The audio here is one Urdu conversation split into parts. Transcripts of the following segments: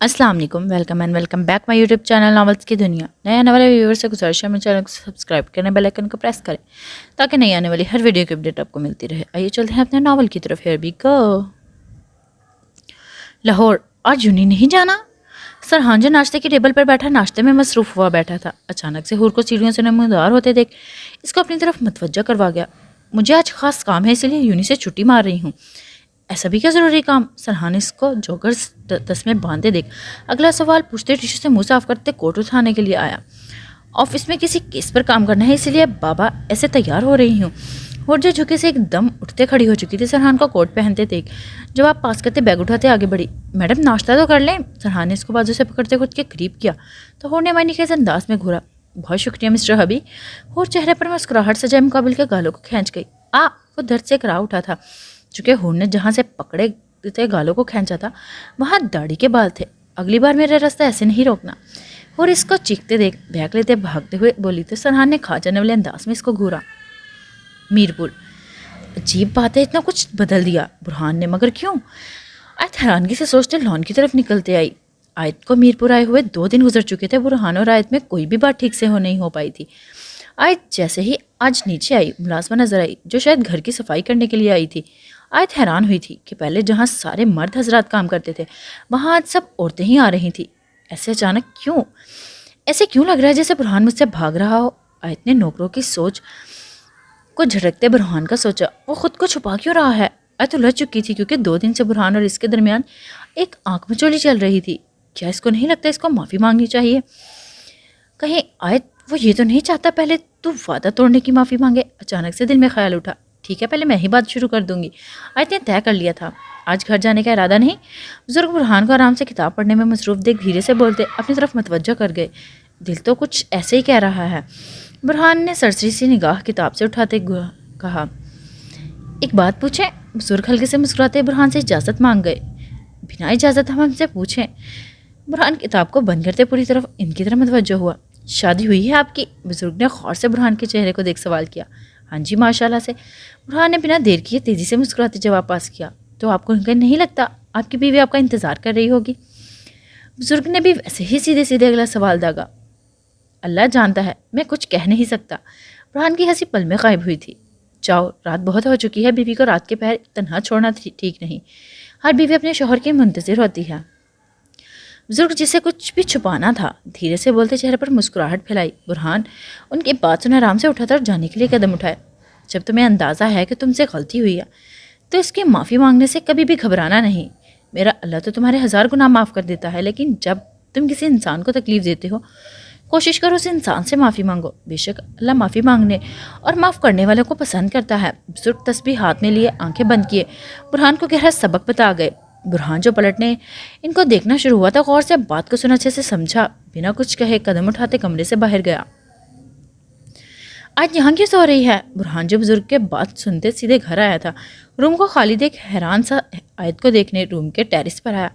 السلام علیکم، welcome and welcome back my YouTube channel novels کی دنیا۔ نئے آنے والے ویور سے گزارش ہے میرے چینل کو سبسکرائب کریں، بیل آئکن کو پریس کریں تاکہ نئی آنے والی ہر ویڈیو کی اپڈیٹ آپ کو ملتی رہے۔ آئیے چلتے ہیں اپنے ناول کی طرف۔ ہیئر وی گو۔ لاہور آج یونی نہیں جانا؟ سرحان جو ناشتے کی ٹیبل پر بیٹھا ناشتے میں مصروف ہوا بیٹھا تھا، اچانک سے حور کو سیڑھیوں سے نمودار ہوتے دیکھ اس کو اپنی طرف متوجہ کروا گیا۔ مجھے آج خاص کام ہے، اس لیے یونی سے چھٹی مار رہی ہوں۔ ایسا بھی کیا ضروری کام؟ سرحان اس کو جوگر تسمے باندھے دیکھ اگلا سوال پوچھتے ٹیشو سے منہ صاف کرتے کوٹ اٹھانے کے لیے آیا۔ آفس میں کسی کیس پر کام کرنا ہے، اس لیے بابا ایسے تیار ہو رہی ہوں۔ اور جو جھکے سے ایک دم اٹھتے کھڑی ہو چکی تھی، سرحان کو کوٹ پہنتے دیکھ جواب پاس کرتے بیگ اٹھاتے آگے بڑھی۔ میڈم ناشتہ تو کر لیں۔ سرحان نے اس کو بازو سے پکڑتے خود کے قریب کیا تو ہور نے معنی کے انداز میں گھورا۔ بہت شکریہ مسٹر حبی۔ ہور چہرے پر مسکراہٹ سجائے مقابل کے گالوں کو کھینچ گئی۔ وہ درد سے کرا اٹھا تھا، چونکہ ہور نے جہاں سے پکڑے تھے گالوں کو کھینچا تھا وہاں داڑھی کے بال تھے۔ اگلی بار میرا راستہ ایسے نہیں روکنا۔ اور اس کو چیختے دیکھ بھینک لیتے بھاگتے ہوئے بولی تو سرحان نے کھا جانے والے انداز میں اس کو گھورا۔ میرپور عجیب بات ہے، اتنا کچھ بدل دیا برہان نے، مگر کیوں؟ آیت حیرانگی سے سوچتے لان کی طرف نکلتے آئی۔ آیت کو میرپور آئے ہوئے 2 دن گزر چکے تھے۔ برہان اور آیت میں کوئی بھی بات ٹھیک سے نہیں ہو پائی تھی۔ آیت جیسے ہی آج نیچے آئی ملازمہ نظر آئی جو شاید گھر کی صفائی کرنے کے لیے آئی تھی۔ آیت حیران ہوئی تھی کہ پہلے جہاں سارے مرد حضرات کام کرتے تھے وہاں آج سب عورتیں ہی آ رہی تھیں۔ ایسے اچانک کیوں؟ ایسے کیوں لگ رہا ہے جیسے برہان مجھ سے بھاگ رہا ہو؟ آیت نے نوکروں کی سوچ کو جھٹکتے برہان کا سوچا۔ وہ خود کو چھپا کیوں رہا ہے؟ آیت الجھ چکی تھی کیونکہ 2 دن سے برہان اور اس کے درمیان ایک آنکھ مچولی چل رہی تھی۔ کیا اس کو نہیں لگتا اس کو معافی مانگنی چاہیے؟ کہیں آیت وہ یہ تو نہیں چاہتا پہلے تو وعدہ توڑنے کی معافی مانگے؟ اچانک سے دل میں خیال اٹھا، ٹھیک ہے پہلے میں ہی بات شروع کر دوں گی۔ آیت نے طے کر لیا تھا آج گھر جانے کا ارادہ نہیں۔ بزرگ برہان کو آرام سے کتاب پڑھنے میں مصروف دیکھ دھیرے سے بولتے اپنی طرف متوجہ کر گئے۔ دل تو کچھ ایسے ہی کہہ رہا ہے۔ برہان نے سرسری سی نگاہ کتاب سے اٹھاتے کہا، ایک بات پوچھیں؟ بزرگ ہلکے سے مسکراتے برہان سے اجازت مانگ گئے۔ بنا اجازت ہم سے پوچھیں؟ برہان کتاب کو بند کرتے پوری طرف ان کی طرف متوجہ ہوا۔ شادی ہوئی ہے آپ کی؟ بزرگ نے غور سے برہان کے چہرے کو دیکھ سوال کیا۔ ہاں جی ماشاءاللہ سے، برہان نے بنا دیر کیے تیزی سے مسکراتے جواب پاس کیا۔ تو آپ کو نہیں لگتا آپ کی بیوی آپ کا انتظار کر رہی ہوگی؟ بزرگ نے بھی ویسے ہی سیدھے سیدھے اگلا سوال داغا۔ اللہ جانتا ہے، میں کچھ کہہ نہیں سکتا۔ برہان کی ہنسی پل میں غائب ہوئی تھی۔ جاؤ، رات بہت ہو چکی ہے، بیوی کو رات کے پہر تنہا چھوڑنا ٹھیک نہیں۔ ہر بیوی اپنے شوہر کی منتظر ہوتی ہے۔ بزرگ جسے کچھ بھی چھپانا تھا دھیرے سے بولتے چہرے پر مسکراہٹ پھیلائی۔ برہان ان کی بات سن آرام سے اٹھا تھا اور جانے کے لیے قدم اٹھائے۔ جب تمہیں اندازہ ہے کہ تم سے غلطی ہوئی ہے تو اس کی معافی مانگنے سے کبھی بھی گھبرانا نہیں۔ میرا اللہ تو تمہارے 1000 گناہ معاف کر دیتا ہے، لیکن جب تم کسی انسان کو تکلیف دیتے ہو کوشش کرو اس انسان سے معافی مانگو۔ بے شک اللہ معافی مانگنے اور معاف کرنے والوں کو پسند کرتا ہے۔ بزرگ تسبیح ہاتھ میں لیے آنکھیں بند کیے برہان کو گہرا سبق بتا گئے۔ برہان جو پلٹنے ان کو دیکھنا شروع ہوا تھا غور سے بات کو سنا، اچھے سے سمجھا، بنا کچھ کہے قدم اٹھاتے کمرے سے باہر گیا۔ آج یہاں کیوں سو رہی ہے؟ برہان جو بزرگ کے بات سنتے سیدھے گھر آیا تھا، روم کو خالی دیکھ حیران سا آیت کو دیکھنے روم کے ٹیرس پر آیا۔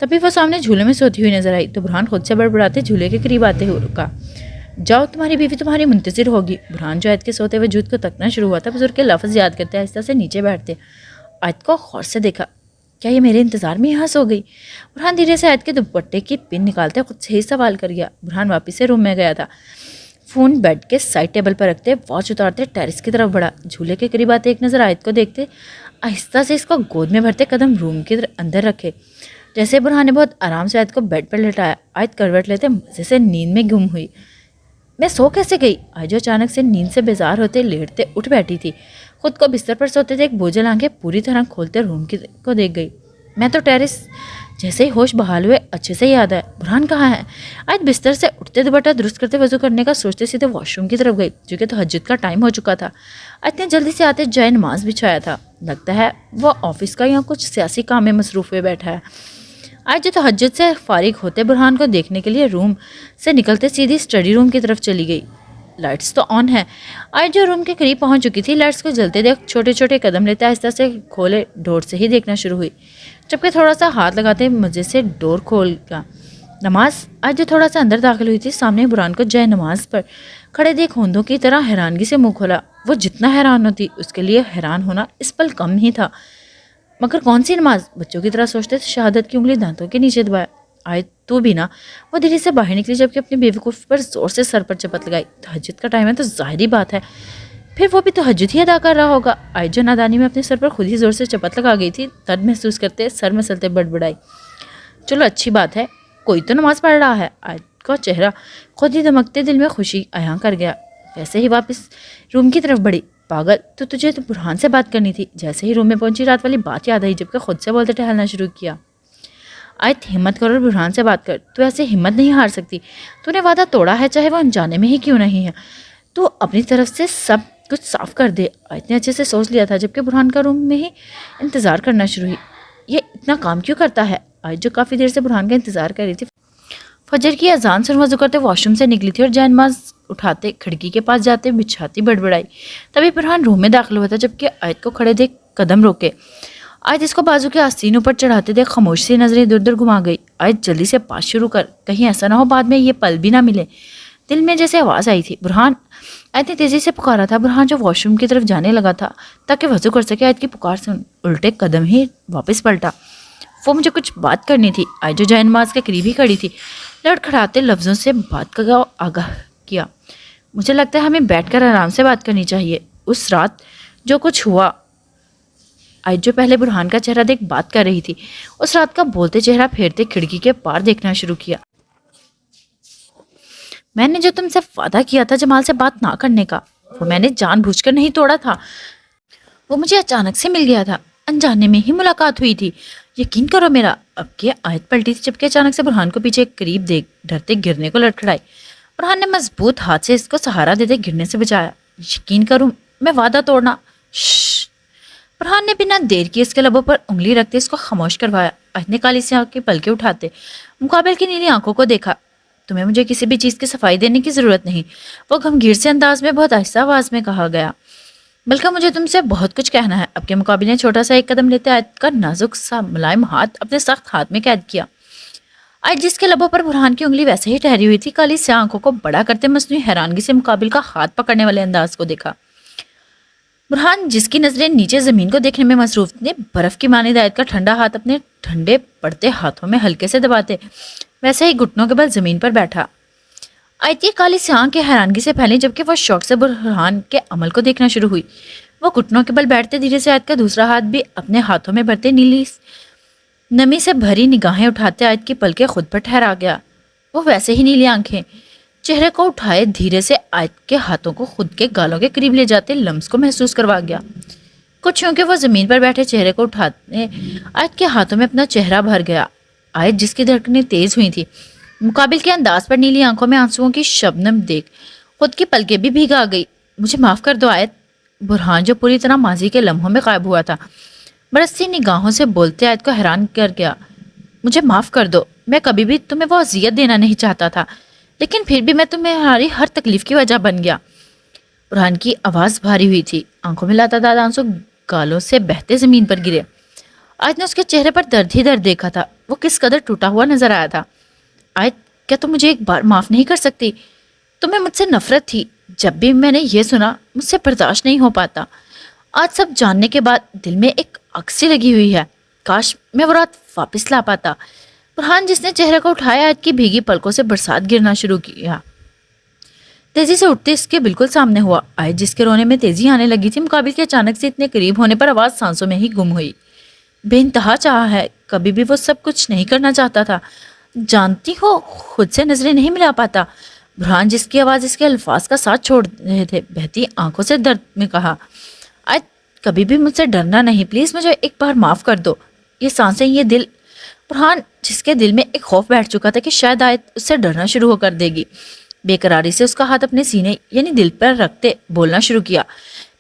تبھی وہ سامنے جھولے میں سوتی ہوئی نظر آئی تو برہان خود سے بڑبڑاتے جھولے کے قریب آتے ہوئے رکا۔ جاؤ، تمہاری بیوی تمہاری منتظر ہوگی۔ برہان جو آیت کے سوتے وجود کو تکنا شروع ہوا تھا بزرگ کے لفظ یاد کرتے آہستہ سے نیچے بیٹھتے آیت کو غور سے دیکھا۔ کیا یہ میرے انتظار میں یہاں سو گئی؟ برہان دھیرے سے آیت کے دوپٹے کی پن نکالتے خود سے ہی سوال کر گیا۔ برہان واپس سے روم میں گیا تھا، فون بیڈ کے سائڈ ٹیبل پر رکھتے واچ اتارتے ٹیرس کی طرف بڑھا۔ جھولے کے قریب آتے ایک نظر آیت کو دیکھتے آہستہ سے اس کو گود میں بھرتے قدم روم کے اندر رکھے۔ جیسے برہان نے بہت آرام سے آیت کو بیڈ پر لٹایا، آیت کروٹ لیتے مزے سے نیند میں گم ہوئی۔ میں سو کیسے گئی؟ آج جو اچانک سے نیند سے بیزار ہوتے لیٹتے اٹھ بیٹھی تھی، خود کو بستر پر سوتے دیکھ بوجھل آنکھیں پوری طرح کھولتے روم کو دیکھ گئی۔ میں تو ٹیرس جیسے ہی ہوش بحال ہوئے اچھے سے یاد آیا برہان کہاں ہے؟ آیت بستر سے اٹھتے دوپٹہ درست کرتے وضو کرنے کا سوچتے سیدھے واش روم کی طرف گئی، جو کہ تہجد کا ٹائم ہو چکا تھا۔ آیت نے جلدی سے آتے جائے نماز بچھایا تھا، لگتا ہے وہ آفس کا یا کچھ سیاسی کام میں مصروف ہوئے بیٹھا ہے۔ آج جو تہجد سے فارغ ہوتے برہان کو دیکھنے کے لیے روم سے نکلتے سیدھی اسٹڈی روم کی طرف چلی گئی۔ لائٹس تو آن ہے۔ آج جو روم کے قریب پہنچ چکی تھی لائٹس کو جلتے دیکھ چھوٹے چھوٹے قدم لیتے آہستہ سے کھولے ڈور سے ہی دیکھنا شروع ہوئی، جبکہ تھوڑا سا ہاتھ لگاتے مزے سے ڈور کھول گیا۔ نماز آج جو تھوڑا سا اندر داخل ہوئی تھی سامنے برہان کو جائے نماز پر کھڑے دیکھ ہوندوں کی طرح حیرانگی سے منہ کھولا۔ وہ جتنا حیران ہوتی اس کے لیے حیران ہونا اس پل کم ہی تھا۔ مگر کون سی نماز؟ بچوں کی طرح سوچتے شہادت کی انگلی دانتوں کے نیچے دبایا۔ آیت تو بھی نا. وہ دھیرے سے باہر نکلی جبکہ اپنی بیوقوف پر زور سے سر پر چپت لگائی. تہجد کا ٹائم ہے تو ظاہری بات ہے پھر وہ بھی تہجد ہی ادا کر رہا ہوگا. عائد جو نادانی میں اپنے سر پر خود ہی زور سے چپت لگا گئی تھی درد محسوس کرتے سر مسلتے بڑبڑائی. چلو اچھی بات ہے کوئی تو نماز پڑھ رہا ہے. عائد کا چہرہ خود ہی دمکتے دل میں خوشی عیاں کر گیا. ویسے ہی واپس روم کی طرف بڑھی. پاگل تو تجھے تو برہان سے بات کرنی تھی. جیسے ہی روم میں پہنچی رات والی بات یاد آئی جبکہ خود سے بولتے ٹہلنا شروع کیا. عائد ہمت کر اور برہان سے بات کر. تو ایسے ہمت نہیں ہار سکتی. تو نے وعدہ توڑا ہے چاہے وہ انجانے میں ہی کیوں نہیں ہے. تو اپنی طرف سے سب کچھ صاف کر دے. عائد نے اچھے سے سوچ لیا تھا جبکہ برہان کا روم میں ہی انتظار کرنا شروع ہوئی. یہ اتنا کام کیوں کرتا ہے. عائد جو کافی دیر سے برہان کا انتظار کر رہی تھی فجر کی اذان سے وضو کرتے واش روم سے نکلی تھی اور جائے نماز اٹھاتے کھڑکی کے پاس جاتے بچھاتی بڑبڑائی. تبھی برہان روم میں داخل ہوا تھا جبکہ عائد کو کھڑے دیکھ قدم روکے. عائد اس کو بازو کے آستین اوپر چڑھاتے دیکھ خاموش سی نظریں ادھر ادھر گھما گئی. عائد جلدی سے پاس شروع کر کہیں ایسا نہ ہو بعد میں یہ پل بھی نہ ملے. دل میں جیسے آواز آئی تھی برہان. عائد نے تیزی سے پکارا تھا. برہان جو واش روم کی طرف جانے لگا تھا تاکہ وضو کر سکے عائد کی پکار سے الٹے قدم ہی واپس پلٹا. وہ مجھے کچھ بات کرنی تھی. عائد جو جائے نماز کے قریب ہی کھڑی تھی لڑکھڑاتے لفظوں سے بات کا آگاہ کیا. مجھے لگتا ہے ہمیں بیٹھ کر آرام سے بات کرنی چاہیے. اس رات جو کچھ ہوا. عائد جو پہلے برہان کا چہرہ دیکھ بات کر رہی تھی اس رات کا بولتے چہرہ پھیرتے کھڑکی کے پار دیکھنا شروع کیا. میں نے جو تم سے وعدہ کیا تھا جمال سے بات نہ کرنے کا وہ میں نے جان بوجھ کر نہیں توڑا تھا. وہ مجھے اچانک سے مل گیا تھا. انجانے میں ہی ملاقات ہوئی تھی. یقین کرو میرا. اب کے عائد پلٹی تھی جبکہ اچانک سے برہان کو پیچھے قریب دیکھ ڈرتے گرنے کو لڑکھڑائی. برہان نے مضبوط ہاتھ سے اس کو سہارا دیتے گرنے سے بچایا. یقین کروں میں وعدہ توڑنا. شش. برہان نے بنا دیر کی اس کے لبوں پر انگلی رکھتے اس کو خاموش کروایا. عائد نے کالی سی آنکھ کے پلکیں اٹھاتے مقابل کی نیلی آنکھوں کو دیکھا. تمہیں مجھے کسی بھی چیز کی صفائی دینے کی ضرورت نہیں. وہ گمگیر سے انداز میں بہت آہستہ آواز میں کہا گیا. بلکہ مجھے تم سے بہت کچھ کہنا ہے. اب کے مقابلے چھوٹا سا ایک قدم لیتے عائد کا نازک سا ملائم ہاتھ اپنے سخت ہاتھ میں قید کیا. عائد جس کے لبوں پر برہان کی انگلی ویسے ہی ٹھہری ہوئی تھی کالی سیاہ آنکھوں کو بڑا کرتے مصنوعی حیرانگی سے مقابل کا ہاتھ پکڑنے والے انداز کو دیکھا. برہان جس کی نظریں نیچے زمین کو دیکھنے میں مصروف نے برف کی مانند عائد کا ٹھنڈا ہاتھ اپنے ٹھنڈے پڑتے ہاتھوں میں ہلکے سے دباتے ویسے ہی گھٹنوں کے بل زمین پر بیٹھا. عائد کی کالی سیاہ کے حیرانگی سے پھیلی جبکہ وہ شوق سے برہان کے عمل کو دیکھنا شروع ہوئی. وہ گھٹنوں کے بل بیٹھتے دھیرے سے عائد کا دوسرا ہاتھ بھی اپنے ہاتھوں میں بھرتے نیلی نمی سے بھری نگاہیں اٹھاتے عائد کی پلکیں خود پر ٹھہرا گیا. وہ ویسے ہی نیلی آنکھیں چہرے کو اٹھائے دھیرے سے عائد کے ہاتھوں کو خود کے گالوں کے قریب لے جاتے لمس کو محسوس کروا گیا. کچھ یوں کہ وہ زمین پر بیٹھے چہرے کو اٹھاتے عائد کے ہاتھوں میں اپنا چہرہ بھر گیا. عائد جس کی دھڑکنیں تیز ہوئی تھی مقابل کے انداز پر نیلی آنکھوں میں آنسوؤں کی شبنم دیکھ خود کی پلکیں بھی بھیگا گئی. مجھے معاف کر دو عائد. برہان جو پوری طرح ماضی کے لمحوں میں غائب ہوا تھا برستی نگاہوں سے بولتے عائد کو حیران کر گیا. مجھے معاف کر دو. میں کبھی بھی تمہیں وہ اذیت دینا نہیں چاہتا تھا لیکن پھر بھی میں تمہاری ہر تکلیف کی وجہ بن گیا. برہان کی آواز بھاری ہوئی تھی. آنکھوں میں لاتعداد آنسو گالوں سے بہتے زمین پر گرے. عائد نے اس کے چہرے پر درد ہی درد دیکھا تھا. وہ کس قدر ٹوٹا ہوا نظر آیا تھا. عائد کیا تم مجھے ایک بار معاف نہیں کر سکتی. تمہیں مجھ سے نفرت تھی. جب بھی میں نے یہ سنا مجھ سے برداشت نہیں ہو پاتا. آج سب جاننے کے بعد دل میں ایک اکسی لگی ہوئی ہے. کاش میں وہ رات واپس لا پاتا. برہان جس نے چہرے کو اٹھایا عائد کی بھیگی پلکوں سے برسات گرنا شروع کیا. تیزی سے اٹھتے اس کے بالکل سامنے ہوا. عائد جس کے رونے میں تیزی آنے لگی تھی مقابل کے اچانک سے اتنے قریب ہونے پر آواز سانسوں میں ہی گم ہوئی. بے انتہا چاہا ہے. کبھی بھی وہ سب کچھ نہیں کرنا چاہتا تھا. جانتی ہو خود سے نظریں نہیں ملا پاتا. برہان جس کی آواز اس کے الفاظ کا ساتھ چھوڑ رہے تھے بہتی آنکھوں سے درد میں کہا. عائد کبھی بھی مجھ سے ڈرنا نہیں. پلیز مجھے ایک بار معاف کر دو. یہ سانسیں یہ دل. برہان جس کے دل میں ایک خوف بیٹھ چکا تھا کہ شاید عائد اس سے ڈرنا شروع ہو کر دے گی بے قراری سے اس کا ہاتھ اپنے سینے یعنی دل پر رکھتے بولنا شروع کیا.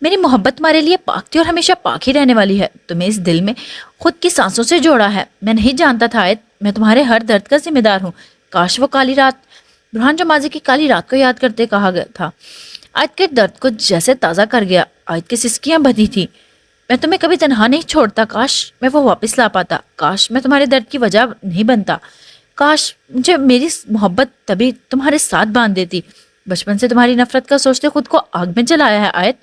میری محبت تمہارے لیے پاک تھی اور ہمیشہ پاک ہی رہنے والی ہے. تمہیں اس دل میں خود کی سانسوں سے جوڑا ہے. میں نہیں جانتا تھا عائد میں تمہارے ہر درد کا ذمہ دار ہوں. کاش وہ کالی رات. برہان جو ماضی کی کالی رات کو یاد کرتے کہا گیا تھا. عائد کے درد کو جیسے تازہ کر گیا. عائد کی سسکیاں بندھی تھی. میں تمہیں کبھی تنہا نہیں چھوڑتا. کاش میں وہ واپس لا پاتا. کاش میں تمہارے درد کی وجہ نہیں بنتا. کاش مجھے میری محبت تبھی تمہارے ساتھ باندھ دیتی. بچپن سے تمہاری نفرت کا سوچتے خود کو آگ میں جلایا ہے عائد.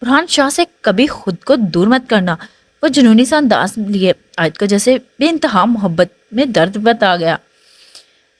برہان شاہ سے کبھی خود کو دور مت کرنا. وہ جنونی سا انداز لیے عائد کو جیسے بے انتہا محبت میں درد بتا گیا.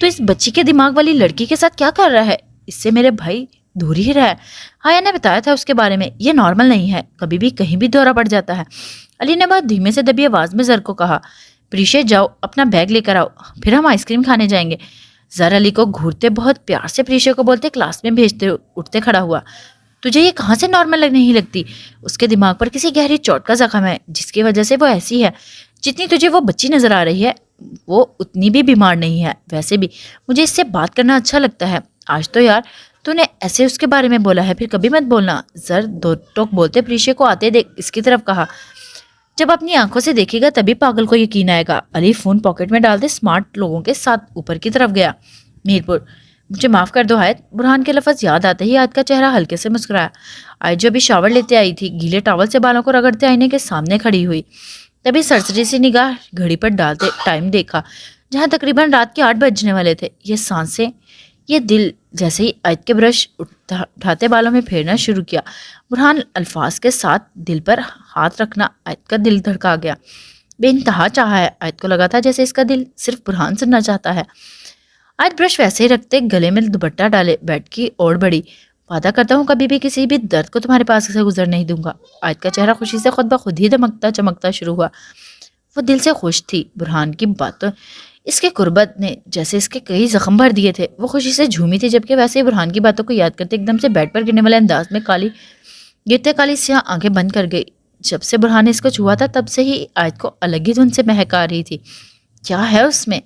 تو اس بچی کے دماغ والی لڑکی کے ساتھ کیا کر رہا ہے؟ اس سے میرے بھائی دور ہی رہا ہے. حیا نے بتایا تھا اس کے بارے میں، یہ نارمل نہیں ہے، کبھی بھی کہیں بھی دورہ پڑ جاتا ہے. علی نے بہت دھیمے سے دبی آواز میں زر کو کہا، پریشے جاؤ اپنا بیگ لے کر آؤ، پھر ہم آئس کریم کھانے جائیں گے. زر علی کو گھورتے بہت پیار سے پریشے کو بولتے کلاس میں بھیجتے اٹھتے کھڑا ہوا. تجھے یہ کہاں سے نارمل نہیں لگتی؟ اس کے دماغ پر کسی گہری چوٹ کا زخم ہے جس کی وجہ سے وہ ایسی ہے. جتنی تجھے وہ بچی نظر آ رہی ہے وہ اتنی بھی بیمار نہیں ہے. ویسے بھی مجھے اس سے بات کرنا اچھا لگتا ہے. آج تو یار تو نے ایسے اس کے بارے میں بولا ہے، پھر کبھی مت بولنا. زر دو ٹوک بولتے پریشے کو آتے دیکھ اس کی طرف کہا، جب اپنی آنکھوں سے دیکھے گا تبھی پاگل کو یقین آئے گا. علی فون پاکٹ میں ڈالتے اسمارٹ لوگوں کے ساتھ اوپر کی طرف گیا. میرپور، مجھے معاف کر دو آیت. برہان کے لفظ یاد آتے ہی آیت کا چہرہ ہلکے سے مسکرایا. آیت جو ابھی شاور لیتے آئی تھی گیلے ٹاول سے بالوں کو رگڑتے آئینے کے سامنے کھڑی ہوئی. تبھی سرسری سی نگاہ گھڑی پر ڈالتے ٹائم دیکھا جہاں تقریباً رات کے 8 بجنے والے تھے. یہ سانسیں، یہ دل. جیسے ہی آیت کے برش اٹھاتے بالوں میں پھیرنا شروع کیا، برہان الفاظ کے ساتھ دل پر ہاتھ رکھنا آیت کا دل دھڑکا گیا. بے انتہا چاہا ہے. آیت کو لگا تھا جیسے اس کا دل صرف برہان سننا چاہتا ہے. آیت برش ویسے ہی رکھتے گلے میں دوپٹہ ڈالے بیٹھ کی اوڑ بڑی. وعدہ کرتا ہوں کبھی بھی کسی بھی درد کو تمہارے پاس سے گزر نہیں دوں گا. آیت کا چہرہ خوشی سے خود بخود ہی دمکتا چمکتا شروع ہوا. وہ دل سے خوش تھی. برہان کی باتوں اس کے قربت نے جیسے اس کے کئی زخم بھر دیے تھے. وہ خوشی سے جھومی تھی، جبکہ ویسے ہی برہان کی باتوں کو یاد کرتے ایک دم سے بیڈ پر گرنے والے انداز میں کالی سیاہ آنکھیں بند کر گئی. جب سے برہان نے اس کو چھوا تھا تب سے ہی آیت کو الگ ہی دھن سے مہکا رہی تھی. کیا ہے اس میں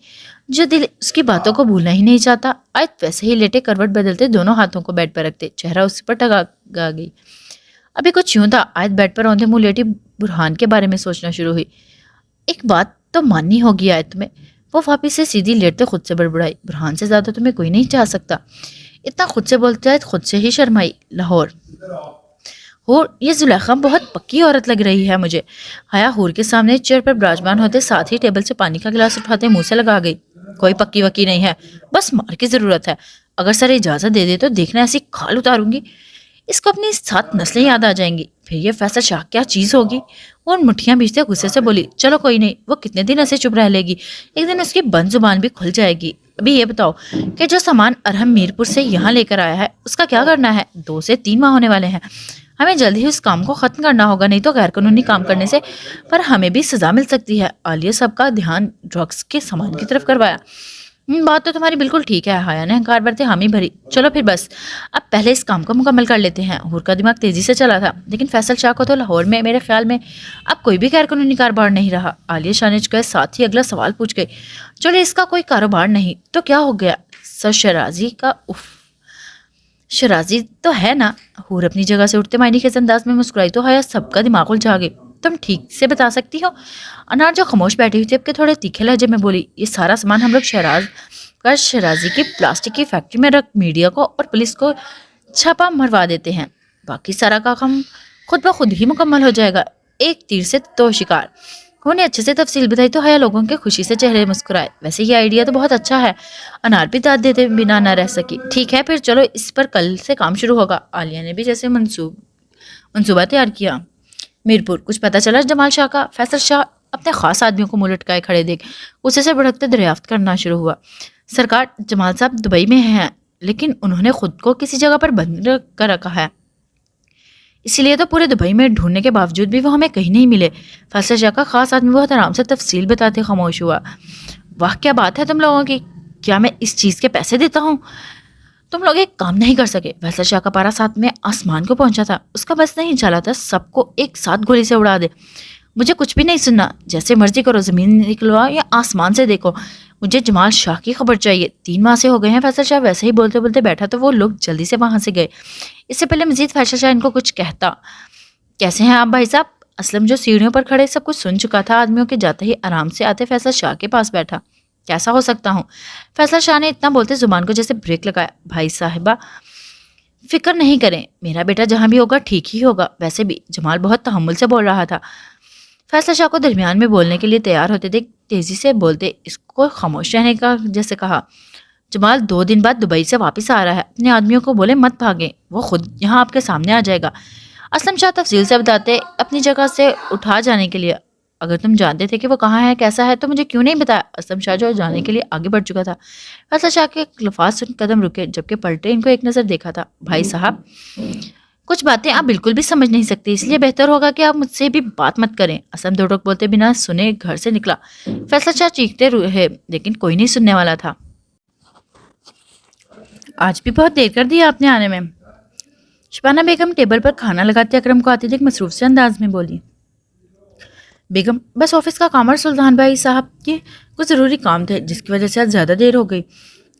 جو دل اس کی باتوں کو بھولنا ہی نہیں چاہتا؟ آیت ویسے ہی لیٹے کروٹ بدلتے دونوں ہاتھوں کو بیڈ پر رکھتے چہرہ اس پر ٹگا گئی. ابھی کچھ یوں تھا. آیت بیڈ پر اوندھے منہ لیٹی برہان کے بارے میں سوچنا شروع ہوئی. ایک بات تو ماننی ہوگی آیت تمہیں. وہ واپس سے سیدھی لیٹتے خود سے بڑبڑائی. برہان سے زیادہ تمہیں کوئی نہیں چاہ سکتا. اتنا خود سے بولتے آیت خود سے ہی شرمائی. لاہور یہ زلیخا بہت پکی عورت لگ رہی ہے مجھے. حیا حور کے سامنے چیئر پر براجمان ہوتے ساتھ ہی ٹیبل سے پانی کا گلاس اٹھاتے منہ سے لگا گئی. کوئی پکی وکی نہیں ہے، بس مار کی ضرورت ہے. اگر سر اجازت دے دے تو دیکھنا ایسی کھال اتاروں گی اس کو اپنی 7 نسلیں یاد آ جائیں گی. پھر یہ فیصل شاہ کیا چیز ہوگی. وہ ان مٹھیاں بھیجتے غصے سے بولی، چلو کوئی نہیں، وہ کتنے دن ایسے چپ رہ لے گی، ایک دن اس کی بند زبان بھی کھل جائے گی. ابھی یہ بتاؤ کہ جو سامان ارحم میرپور سے یہاں لے کر آیا ہے اس کا کیا کرنا ہے؟ 2 سے 3 ماہ ہونے والے ہیں. ہمیں جلد ہی اس کام کو ختم کرنا ہوگا، نہیں تو غیر قانونی کام کرنے سے پر ہمیں بھی سزا مل سکتی ہے. عالیہ سب کا دھیان ڈرگس کے سامان کی طرف کروایا. بات تو تمہاری بالکل ٹھیک ہے. حیا نے انکار برتے حامی بھری. چلو پھر بس اب پہلے اس کام کو مکمل کر لیتے ہیں. حور کا دماغ تیزی سے چلا تھا، لیکن فیصل شاہ کو تو لاہور میں میرے خیال میں اب کوئی بھی غیر قانونی کاروبار نہیں رہا. عالیہ شاہ نے کے ساتھ ہی اگلا سوال پوچھ گئی. چلو اس کا کوئی کاروبار نہیں تو کیا ہو گیا؟ سر شرازی کا شرازی تو ہے نا. حور اپنی جگہ سے اٹھتے معنی کے انداز میں مسکرائی تو حیا سب کا دماغ الجھا گئی. تم ٹھیک سے بتا سکتی ہو؟ انار جو خاموش بیٹھی ہوئی تھی اب کے تھوڑے تیکھے لہجے میں بولی، یہ سارا سامان ہم لوگ شرازی کی پلاسٹک کی فیکٹری میں رکھ میڈیا کو اور پولیس کو چھاپا مروا دیتے ہیں. باقی سارا کام خود بخود ہی مکمل ہو جائے گا. ایک تیر سے 2 شکار. انہوں نے اچھے سے تفصیل بتائی تو حیا لوگوں کے خوشی سے چہرے مسکرائے. ویسے یہ آئیڈیا تو بہت اچھا ہے. انار بھی داد دیتے بنا نہ رہ سکی. ٹھیک ہے پھر چلو اس پر کل سے کام شروع ہوگا. عالیہ نے بھی جیسے منصوبہ تیار کیا. میرپور کچھ پتہ چلا جمال شاہ کا؟ فیصل شاہ اپنے خاص آدمیوں کو منہ لٹکائے کھڑے دیکھ غصے سے بھڑکتے دریافت کرنا شروع ہوا. سرکار جمال صاحب دبئی میں ہیں، لیکن انہوں نے خود کو کسی جگہ پر بند کر رکھا ہے، اسی لیے تو پورے دبئی میں ڈھونڈنے کے باوجود بھی وہ ہمیں کہیں نہیں ملے. فیصل شاہ کا خاص آدمی بہت آرام سے تفصیل بتاتے خاموش ہوا. واہ کیا بات ہے تم لوگوں کی. کیا میں اس چیز کے پیسے دیتا ہوں؟ تم لوگ ایک کام نہیں کر سکے. فیصل شاہ کا پارا ساتھ میں آسمان کو پہنچا تھا. اس کا بس نہیں چلا تھا سب کو ایک ساتھ گولی سے اڑا دے. مجھے کچھ بھی نہیں سننا، جیسے مرضی کرو، زمین نکلوا یا آسمان سے دیکھو، مجھے جمال شاہ کی خبر چاہیے. 3 ماہ سے ہو گئے ہیں. فیصل شاہ ویسے ہی بولتے بولتے بیٹھا تو وہ لوگ جلدی سے وہاں سے گئے. اس سے پہلے مزید فیصل شاہ ان کو کچھ کہتا. کیسے ہیں آپ بھائی صاحب؟ اسلم جو سیڑھیوں پر کھڑے سب کچھ سن چکا تھا آدمیوں کے جاتے ہی آرام سے آتے فیصل شاہ کے پاس بیٹھا. کیسا ہو سکتا ہوں؟ فیصل شاہ نے اتنا بولتے زبان کو جیسے بریک لگایا. بھائی صاحبہ فکر نہیں کریں، میرا بیٹا جہاں بھی ہوگا ٹھیک ہی ہوگا. ویسے بھی جمال بہت تحمل سے بول رہا تھا. فیصل شاہ کو درمیان میں بولنے کے لیے تیار ہوتے دیکھ تیزی سے بولتے اس کو خاموش رہنے کا جیسے کہا. جمال 2 دن بعد دبئی سے واپس آ رہا ہے. اپنے آدمیوں کو بولے مت بھاگیں، وہ خود یہاں آپ کے سامنے آ جائے گا. اسلم شاہ تفصیل سے بتاتے اپنی جگہ سے اٹھا جانے کے لیے. اگر تم جانتے تھے کہ وہ کہاں ہے کیسا ہے تو مجھے کیوں نہیں بتایا؟ اسلم شاہ جو جانے کے لیے آگے بڑھ چکا تھا، فیصل شاہ کے الفاظ سن قدم رکے، جبکہ پلٹے ان کو ایک نظر دیکھا تھا۔ بھائی صاحب، کچھ باتیں آپ بالکل بھی سمجھ نہیں سکتے، اس لیے بہتر ہوگا کہ آپ مجھ سے بھی بات مت کریں۔ اسلم دو ٹوک بولتے بنا سنے گھر سے نکلا۔ فیصل شاہ چیختے رہے لیکن کوئی نہیں سننے والا تھا۔ آج بھی بہت دیر کر دی آپ نے آنے میں۔ شبانہ بیگم ٹیبل پر کھانا لگاتے اکرم کو آتے دیکھ مصروف سے انداز میں بولی۔ بیگم، بس آفس کا کام اور سلطان بھائی صاحب کے کچھ ضروری کام تھے جس کی وجہ سے آج زیادہ دیر ہو گئی۔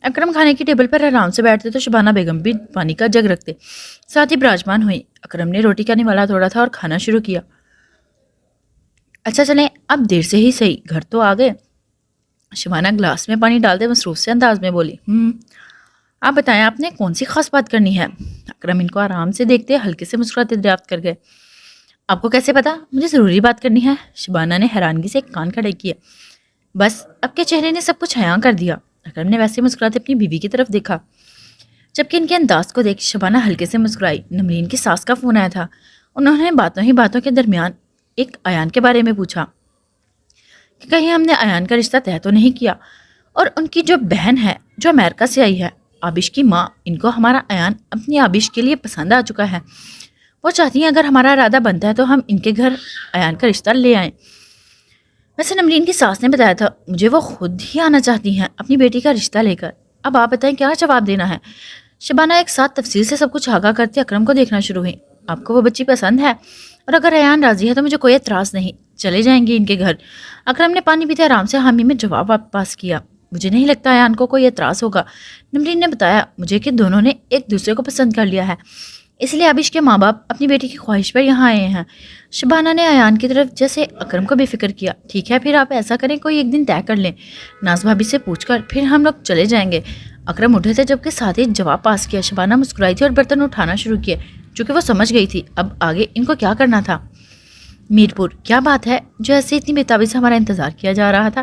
اکرم کھانے کی ٹیبل پر آرام سے بیٹھتے تو شبانہ بیگم بھی پانی کا جگ رکھتے، ساتھ ہی براجمان ہوئی۔ اکرم نے روٹی کا نوالا توڑا تھا اور کھانا شروع کیا۔ اچھا چلیں، اب دیر سے ہی صحیح، گھر تو آ گئے۔ شبانہ گلاس میں پانی ڈالتے مصروف سے انداز میں بولی۔ آپ بتائیں، آپ نے کون سی خاص بات کرنی ہے؟ اکرم ان کو آرام سے دیکھتے ہلکے سے مسکراتے دریافت کر گئے۔ آپ کو کیسے پتا مجھے ضروری بات کرنی ہے؟ شبانہ نے حیرانگی سے ایک کان کھڑے کیے۔ بس اب کے چہرے نے سب کچھ عیاں کر دیا۔ اکرم نے ویسے مسکراتے اپنی بیوی کی طرف دیکھا، جبکہ ان کے انداز کو دیکھ شبانہ ہلکے سے مسکرائی۔ نمرین کی ساس کا فون آیا تھا، انہوں نے باتوں ہی باتوں کے درمیان ایک ایان کے بارے میں پوچھا کہ کہیں ہم نے ایان کا رشتہ طے تو نہیں کیا، اور ان کی جو بہن ہے جو امریکہ سے آئی ہے، آبش کی ماں، ان کو ہمارا ایان اپنی آبش کے لیے پسند آ چکا ہے۔ وہ چاہتی ہیں اگر ہمارا ارادہ بنتا ہے تو ہم ان کے گھر ایان کا رشتہ لے آئیں۔ ویسے نمرین کی ساس نے بتایا تھا مجھے وہ خود ہی آنا چاہتی ہیں اپنی بیٹی کا رشتہ لے کر۔ اب آپ بتائیں کیا جواب دینا ہے؟ شبانہ ایک ساتھ تفصیل سے سب کچھ آگاہ کرتے اکرم کو دیکھنا شروع ہوئی۔ آپ کو وہ بچی پسند ہے اور اگر ایان راضی ہے تو مجھے کوئی اعتراض نہیں، چلے جائیں گے ان کے گھر۔ اکرم نے پانی پیتے آرام سے حامی میں جواب پاس کیا۔ مجھے نہیں لگتا ایان کو کوئی اعتراض ہوگا۔ نمرین نے بتایا مجھے کہ دونوں نے ایک دوسرے کو پسند کر لیا ہے، اس لیے آبش کے ماں باپ اپنی بیٹی کی خواہش پر یہاں آئے ہیں۔ شبانہ نے ایان کی طرف جیسے اکرم کو بے فکر کیا۔ ٹھیک ہے، پھر آپ ایسا کریں، کوئی ایک دن طے کر لیں، ناز بھابی سے پوچھ کر پھر ہم لوگ چلے جائیں گے۔ اکرم اٹھے تھے جبکہ ساتھ ہی جواب پاس کیا۔ شبانہ مسکرائی تھی اور برتن اٹھانا شروع کیے، چونکہ وہ سمجھ گئی تھی اب آگے ان کو کیا کرنا تھا۔ میر پور، کیا بات ہے جو ایسے اتنی بےتابی سے ہمارا انتظار کیا جا رہا تھا؟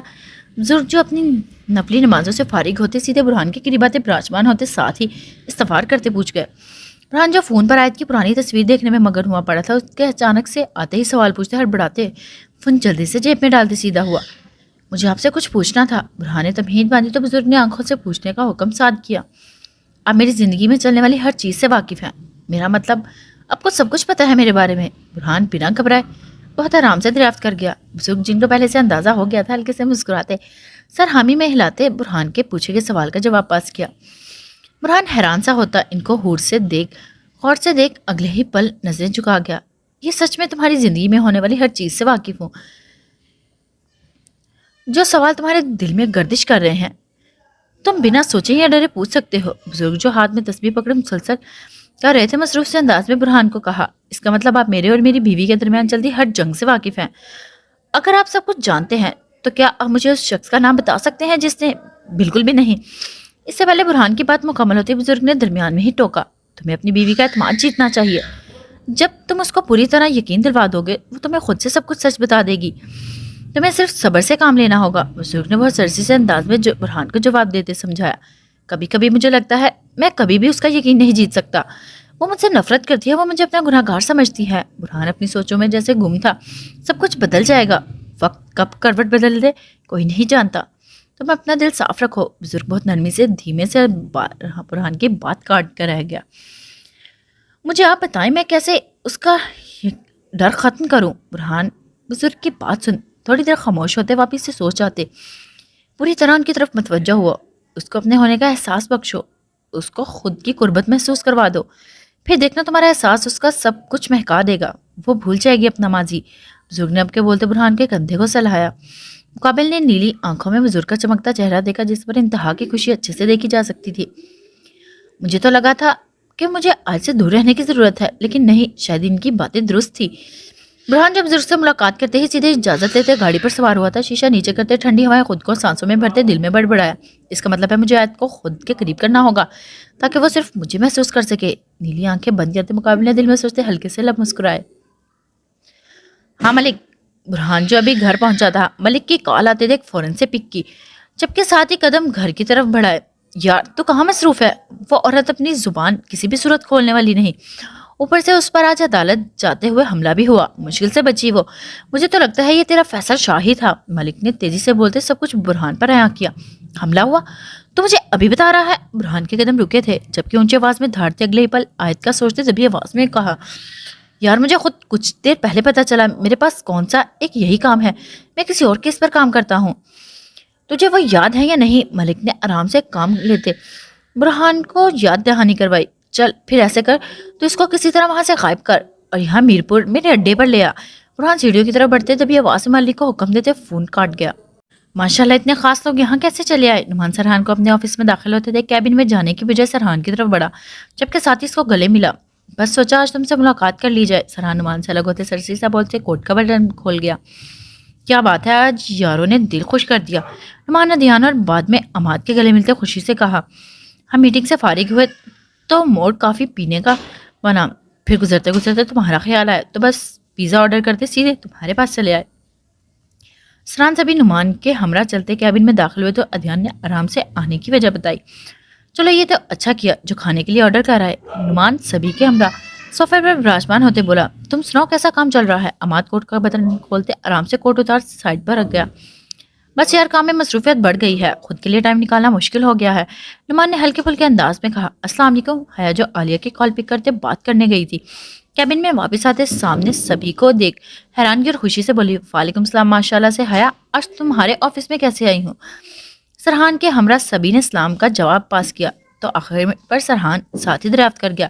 بزرگ جو اپنی نفلی نمازوں سے فارغ ہوتے سیدھے برہان کے قریب آتے براجمان ہوتے ساتھ ہی استغفار کرتے پوچھ گئے۔ برہان جو فون پر آیت کی پرانی تصویر دیکھنے میں مگن ہوا پڑا تھا، اس کے اچانک سے آتے ہی سوال پوچھتے ہڑبڑاتے فون جلدی سے جیب میں ڈالتے سیدھا ہوا۔ مجھے آپ سے کچھ پوچھنا تھا۔ برہان نے تمہید باندھی تو بزرگ نے آنکھوں سے پوچھنے کا حکم صادر کیا۔ آپ میری زندگی میں چلنے والی ہر چیز سے واقف ہیں، میرا مطلب آپ کو سب کچھ پتا ہے میرے بارے میں۔ برہان بنا گھبرائے بہت آرام سے دریافت کر گیا۔ بزرگ جن کو پہلے سے اندازہ ہو گیا تھا ہلکے سے مسکراتے سر حامی میں ہلاتے برہان کے پوچھے گئے سوال کا جواب پاس کیا۔ برہان حیران سا ہوتا ان کو غور سے دیکھ اگلے ہی پل نظریں جھکا گیا۔ یہ سچ میں تمہاری زندگی میں ہونے والی ہر چیز سے واقف ہوں، جو سوال تمہارے دل میں گردش کر رہے ہیں تم بنا سوچے یا ڈرے پوچھ سکتے ہو۔ بزرگ جو ہاتھ میں تسبیح پکڑے مسلسل کر رہے تھے مصروف سے انداز میں برہان کو کہا، اس کا مطلب آپ میرے اور میری بیوی کے درمیان چلتی ہر جنگ سے واقف ہیں۔ اگر آپ سب کچھ جانتے ہیں تو کیا آپ مجھے اس شخص کا نام بتا سکتے ہیں جس نے؟ بالکل بھی نہیں۔ اس سے پہلے برہان کی بات مکمل ہوتی بزرگ نے درمیان میں ہی ٹوکا، تمہیں اپنی بیوی کا اعتماد جیتنا چاہیے۔ جب تم اس کو پوری طرح یقین دلوا دو گے وہ تمہیں خود سے سب کچھ سچ بتا دے گی، تمہیں صرف صبر سے کام لینا ہوگا۔ بزرگ نے بہت سرسی سے انداز میں برہان کو جواب دیتے سمجھایا، کبھی کبھی مجھے لگتا ہے میں کبھی بھی اس کا یقین نہیں جیت سکتا۔ وہ مجھ سے نفرت کرتی ہے، وہ مجھے اپنا گناہ گار سمجھتی ہے۔ برہان اپنی سوچوں میں جیسے گم تھا۔ سب کچھ بدل جائے گا، وقت کب کروٹ بدل دے کوئی نہیں جانتا، تم اپنا دل صاف رکھو۔ بزرگ بہت نرمی سے دھیمے سے برہان کی بات کاٹ کر رہ گیا۔ مجھے آپ بتائیں میں کیسے اس کا ڈر ختم کروں؟ برہان بزرگ کی بات سن تھوڑی دیر خاموش ہوتے، واپس سے سوچ جاتے، پوری طرح ان کی طرف متوجہ ہوا۔ اس کو اپنے ہونے کا احساس بخشو، اس کو خود کی قربت محسوس کروا دو، پھر دیکھنا تمہارا احساس اس کا سب کچھ مہکا دے گا، وہ بھول جائے گی اپنا ماضی۔ بزرگ نے اب کے بولتے برہان کے کندھے کو سلایا۔ مقابل نے نیلی آنکھوں میں بزرگ کا چمکتا چہرہ دیکھا جس پر انتہا کی خوشی اچھے سے دیکھی جا سکتی تھی۔ مجھے تو لگا تھا کہ مجھے آج سے دور رہنے کی ضرورت ہے، لیکن نہیں، شاید ان کی باتیں درست تھی۔ برہان جب بزرگ سے ملاقات کرتے ہی سیدھے اجازت لیتے گاڑی پر سوار ہوا تھا، شیشہ نیچے کرتے ٹھنڈی ہوائیں خود کو سانسوں میں بھرتے دل میں بڑبڑایا، اس کا مطلب ہے مجھے آیت کو خود کے قریب کرنا ہوگا تاکہ وہ صرف مجھے محسوس کر سکے۔ نیلی آنکھیں بند کرتے مقابل نے دل میں سوچتے ہلکے سے لب مسکرائے۔ ہاں ملک۔ برہان جو ابھی گھر پہنچا تھا ملک کی کال آتے دیکھ فوراً سے پک کی، جبکہ ساتھ ہی قدم گھر کی طرف بڑھائے۔ یار تو کہاں مصروف ہے؟ وہ عورت اپنی زبان کسی بھی صورت کھولنے والی نہیں، اوپر سے اس پر آج عدالت جاتے ہوئے حملہ بھی ہوا. مشکل سے بچی وہ. مجھے تو لگتا ہے یہ تیرا فیصل شاہی تھا. ملک نے تیزی سے بولتے سب کچھ برہان پر عیاں کیا. حملہ ہوا تو مجھے ابھی بتا رہا ہے؟ برہان کے قدم رکے تھے جبکہ اونچی آواز میں دھاڑتے اگلے ہی پل آیت کا سوچتے دبی آواز میں کہا یار مجھے خود کچھ دیر پہلے پتا چلا میرے پاس کون سا ایک یہی کام ہے. میں کسی اور کیس پر کام کرتا ہوں. تجھے وہ یاد ہے یا نہیں؟ ملک نے آرام سے کام لیتے برہان کو یاد دہانی کروائی. چل پھر ایسے کر تو اس کو کسی طرح وہاں سے غائب کر اور یہاں میرپور میرے اڈے پر لے آ. برہان سیڑھیوں کی طرف بڑھتے تبھی آواز سے مالک کو حکم دیتے فون کاٹ گیا. ماشاءاللہ اتنے خاص لوگ یہاں کیسے چلے آئے؟ نعمان سرحان کو اپنے آفس میں داخل ہوتے دیکھ کیبن میں جانے کی بجائے سرحان کی طرف بڑھا جبکہ ساتھ ہی اس کو گلے ملا. بس سوچا آج تم سے ملاقات کر لی جائے. سرحان نعمان سے الگ ہوتے سرسی سا بولتے کوٹ کا بٹن کھول گیا. کیا بات ہے آج یاروں نے دل خوش کر دیا. نعمان نے دھیان اور بعد میں عماد کے گلے ملتے خوشی سے کہا ہم میٹنگ سے فارغ ہوئے تو موڈ کافی پینے کا بنا. پھر گزرتے گزرتے تمہارا خیال آیا تو بس پیزا آرڈر کرتے سیدھے تمہارے پاس چلے آئے. سرحان سبھی نعمان کے ہمراہ چلتے کیبن میں داخل ہوئے تو ادھیان نے آرام سے آنے کی وجہ بتائی. چلو یہ تو اچھا کیا جو کھانے کے لیے آرڈر کر رہا ہے. نعمان سبھی کے ہمراہ صوفے پر براجمان ہوتے بولا تم سناؤ کیسا کام چل رہا ہے؟ عماد کوٹ کا بٹن کھولتے آرام سے کوٹ اتار سائڈ پر رکھ گیا. بس یار کام میں مصروفیت بڑھ گئی ہے خود کے لیے ٹائم نکالنا مشکل ہو گیا ہے. نعمان نے ہلکے پھلکے انداز میں کہا السلام علیکم. حیا جو عالیہ کی کال پک کرتے بات کرنے گئی تھی کیبن میں واپس آتے سامنے سبھی کو دیکھ حیرانگی اور خوشی سے بولی وعلیکم السلام. ماشاءاللہ سے حیا آج تمہارے آفس میں کیسے آئی ہوں؟ سرحان کے ہمراہ سبھی نے سلام کا جواب پاس کیا تو آخر پر سرحان ساتھ ہی دریافت کر گیا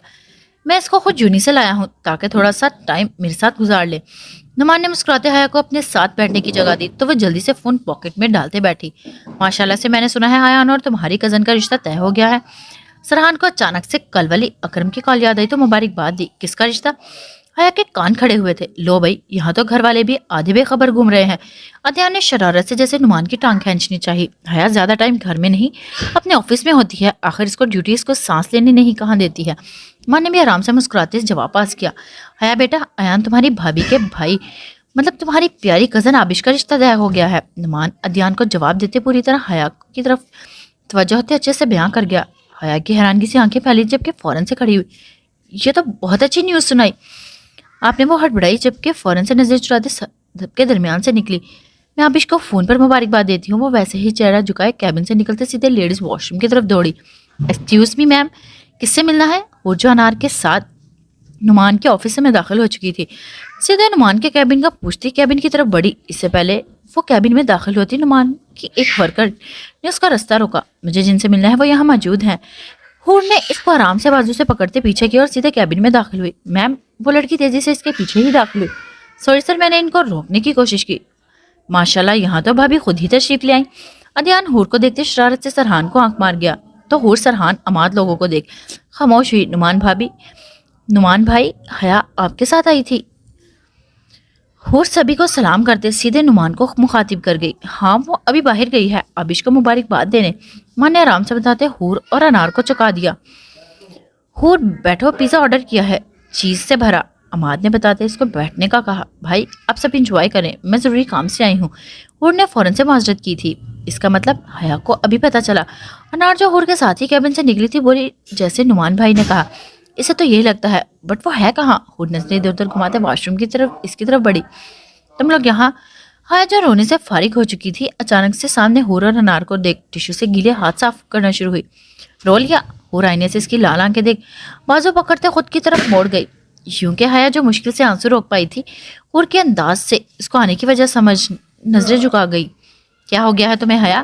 میں اس کو خود جونی سے لایا ہوں تاکہ تھوڑا سا ٹائم میرے ساتھ گزار لے. نعمان نے مسکراتے حیا کو اپنے ساتھ بیٹھنے کی جگہ دی تو وہ جلدی سے فون پاکٹ میں ڈالتے بیٹھی. ماشاءاللہ سے میں نے سنا ہے حیا اور تمہاری کزن کا رشتہ طے ہو گیا ہے. سرحان کو اچانک سے کل والی اکرم کی کال یاد آئی تو مبارکباد دی. کس کا رشتہ؟ حیا کے کان کھڑے ہوئے تھے. لو بھائی یہاں تو گھر والے بھی آدھے بے خبر گھوم رہے ہیں. ادھیان نے شرارت سے جیسے نعمان کی ٹانگ کھینچنی چاہی. حیا زیادہ ٹائم گھر میں نہیں اپنے آفس میں ہوتی ہے آخر اس کو ڈیوٹی اس کو سانس لینے نہیں کہاں دیتی ہے. ماں نے بھی آرام سے مسکراتے جواب پاس کیا حیا بیٹا ایان تمہاری بھابھی کے بھائی مطلب تمہاری پیاری کزن آبش کا رشتہ طے ہو گیا ہے. نعمان ادھیان کو جواب دیتے پوری طرح حیا کی طرف توجہ ہوتے اچھے سے بیان کر گیا. حیا کی حیرانگی سے آنکھیں پھیلی جبکہ فوراً سے کھڑی ہوئی. یہ تو بہت اچھی نیوز سنائی. آپ نے وہ ہڑبڑائی جبکہ فوراً سے نظر چراتے سب کے درمیان سے نکلی. میں آبش کو فون پر مبارکباد دیتی ہوں. وہ ویسے ہی چہرہ جھکائے کیبن سے نکلتے سیدھے لیڈیز واش روم کی طرف دوڑی. ایکسکیوز می میم کس سے ملنا ہے؟ جو انار کے ساتھ نعمان کے آفس سے میں داخل ہو چکی تھی سیدھے نعمان کے کیبن کا پوچھتی کیبن کی طرف بڑھی. اس سے پہلے وہ کیبن میں داخل ہوتی نعمان کی ایک ورکر نے اس کا رستہ روکا. مجھے جن سے ملنا ہے وہ یہاں موجود ہیں. ہور نے اس کو آرام سے بازو سے پکڑتے پیچھے کیا اور سیدھے کیبن میں داخل ہوئی. میم وہ لڑکی تیزی سے اس کے پیچھے ہی داخل ہوئی. سوری سر میں نے ان کو روکنے کی کوشش کی. ماشاءاللہ یہاں تو بھابھی خود ہی تشریف لے آئیں. ادھیان ہور کو دیکھتے شرارت سے سرحان کو آنکھ مار گیا تو ہور سرحان عماد لوگوں کو دیکھ خاموش ہوئی. نعمان بھائی حیا آپ کے ساتھ آئی تھی؟ ہور سبھی کو سلام کرتے سیدھے نعمان کو مخاطب کر گئی. ہاں وہ ابھی باہر گئی ہے آبش کو مبارکباد دینے. ماں نے آرام سے بتاتے ہور اور انار کو چکا دیا. ہور بیٹھو پیزا آرڈر کیا ہے چیز سے بھرا. عماد نے بتاتے اس کو بیٹھنے کا کہا. بھائی آپ سب انجوائے کریں میں ضروری کام سے آئی ہوں. ہور نے فوراً سے معذرت کی تھی. اس کا مطلب حیا کو ابھی پتہ چلا. انار جو ہور کے ساتھ ہی کیبن سے نکلی تھی بولی جیسے نعمان بھائی نے کہا. اسے تو یہی لگتا ہے بٹ وہ ہے کہاں؟ ہور نظریں ادھر ادھر گھماتے واش روم کی طرف اس کی طرف بڑھی. تم لوگ یہاں؟ حیا جو رونے سے فارغ ہو چکی تھی اچانک سے سامنے ہور اور انار کو دیکھ ٹشو سے گیلے ہاتھ صاف کرنا شروع ہوئی. رو لیا؟ ہور آئینے سے اس کی لال آنکھیں دیکھ بازو پکڑتے خود کی طرف موڑ گئی. یوں کہ حیا جو مشکل سے آنسو روک پائی تھی ہور کے انداز سے اس کو آنے کی وجہ سمجھ نظریں جھکا گئی. کیا ہو گیا ہے تمہیں حیا؟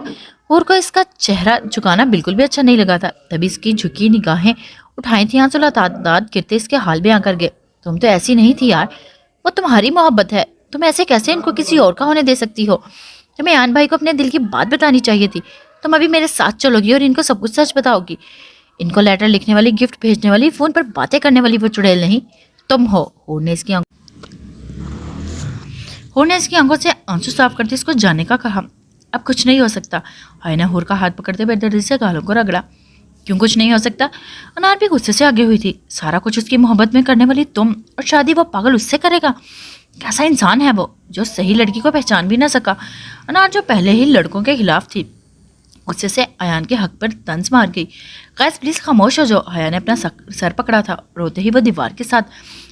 ہور کو اس کا چہرہ جھکانا بالکل بھی اچھا نہیں لگا تھا تبھی اس کی جھکی نگاہیں اٹھائی تھی آنسو تعداد کرتے اس کے حال بیان کر گئے. تم تو ایسی نہیں تھی یار وہ تمہاری محبت ہے تم ایسے کیسے ان کو کسی اور کا ہونے دے سکتی ہو؟ تمہیں ایان بھائی کو اپنے دل کی بات بتانی چاہیے تھی. تم ابھی میرے ساتھ چلو گی اور ان کو سب کچھ سچ بتاؤ گی. ان کو لیٹر لکھنے والی گفٹ بھیجنے والی فون پر باتیں کرنے والی وہ چڑیل نہیں تم ہو. ہور نے اس کی آنکھوں سے آنسو صاف کرتے اس کو جانے کا کہا. اب کچھ نہیں ہو سکتا. حیا نے ہور کا ہاتھ پکڑتے بے دردی سے گالوں کو رگڑا. کیوں کچھ نہیں ہو سکتا؟ انار بھی غصے سے آگے ہوئی تھی. سارا کچھ اس کی محبت میں کرنے والی تم اور شادی وہ پاگل اس سے کرے گا؟ کیسا انسان ہے وہ جو صحیح لڑکی کو پہچان بھی نہ سکا. انار جو پہلے ہی لڑکوں کے خلاف تھی غصے سے ایان کے حق پر طنز مار گئی. قیس پلیز خاموش ہو جاؤ. حیا نے اپنا سر پکڑا تھا. روتے ہی وہ دیوار کے ساتھ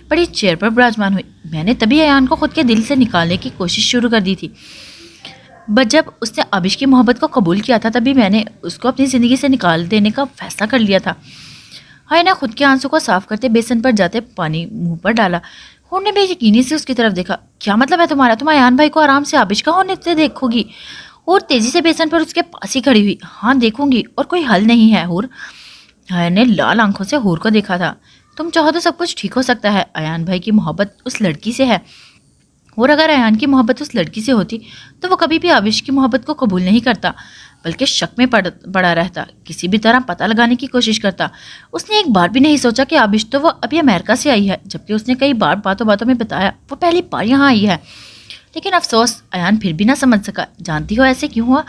بڑی چیئر پر براجمان ہوئی. میں نے تبھی ایان کو خود کے دل سے نکالنے کی کوشش شروع کر دی تھی. بس جب اس نے آبش کی محبت کو قبول کیا تھا تبھی میں نے اس کو اپنی زندگی سے نکال دینے کا فیصلہ کر لیا تھا. حیا نے خود کے آنسو کو صاف کرتے بیسن پر جاتے پانی منہ پر ڈالا. ہور نے بے یقینی سے اس کی طرف دیکھا. کیا مطلب ہے تمہارا؟ تم ایان بھائی کو آرام سے آبش کا ہونے سے دیکھو گی؟ اور تیزی سے بیسن پر اس کے پاس ہی کھڑی ہوئی. ہاں دیکھوں گی، اور کوئی حل نہیں ہے ہور. حیا نے لال آنکھوں سے ہور کو دیکھا تھا. تم چاہو تو سب کچھ ٹھیک ہو سکتا ہے. ایان بھائی کی محبت اس لڑکی سے ہے، اور اگر ایان کی محبت اس لڑکی سے ہوتی تو وہ کبھی بھی آبش کی محبت کو قبول نہیں کرتا، بلکہ شک میں پڑا رہتا، کسی بھی طرح پتہ لگانے کی کوشش کرتا. اس نے ایک بار بھی نہیں سوچا کہ آبش تو وہ ابھی امریکہ سے آئی ہے، جبکہ اس نے کئی بار باتوں میں بتایا وہ پہلی بار یہاں آئی ہے. لیکن افسوس ایان پھر بھی نہ سمجھ سکا. جانتی ہو ایسے کیوں ہوا؟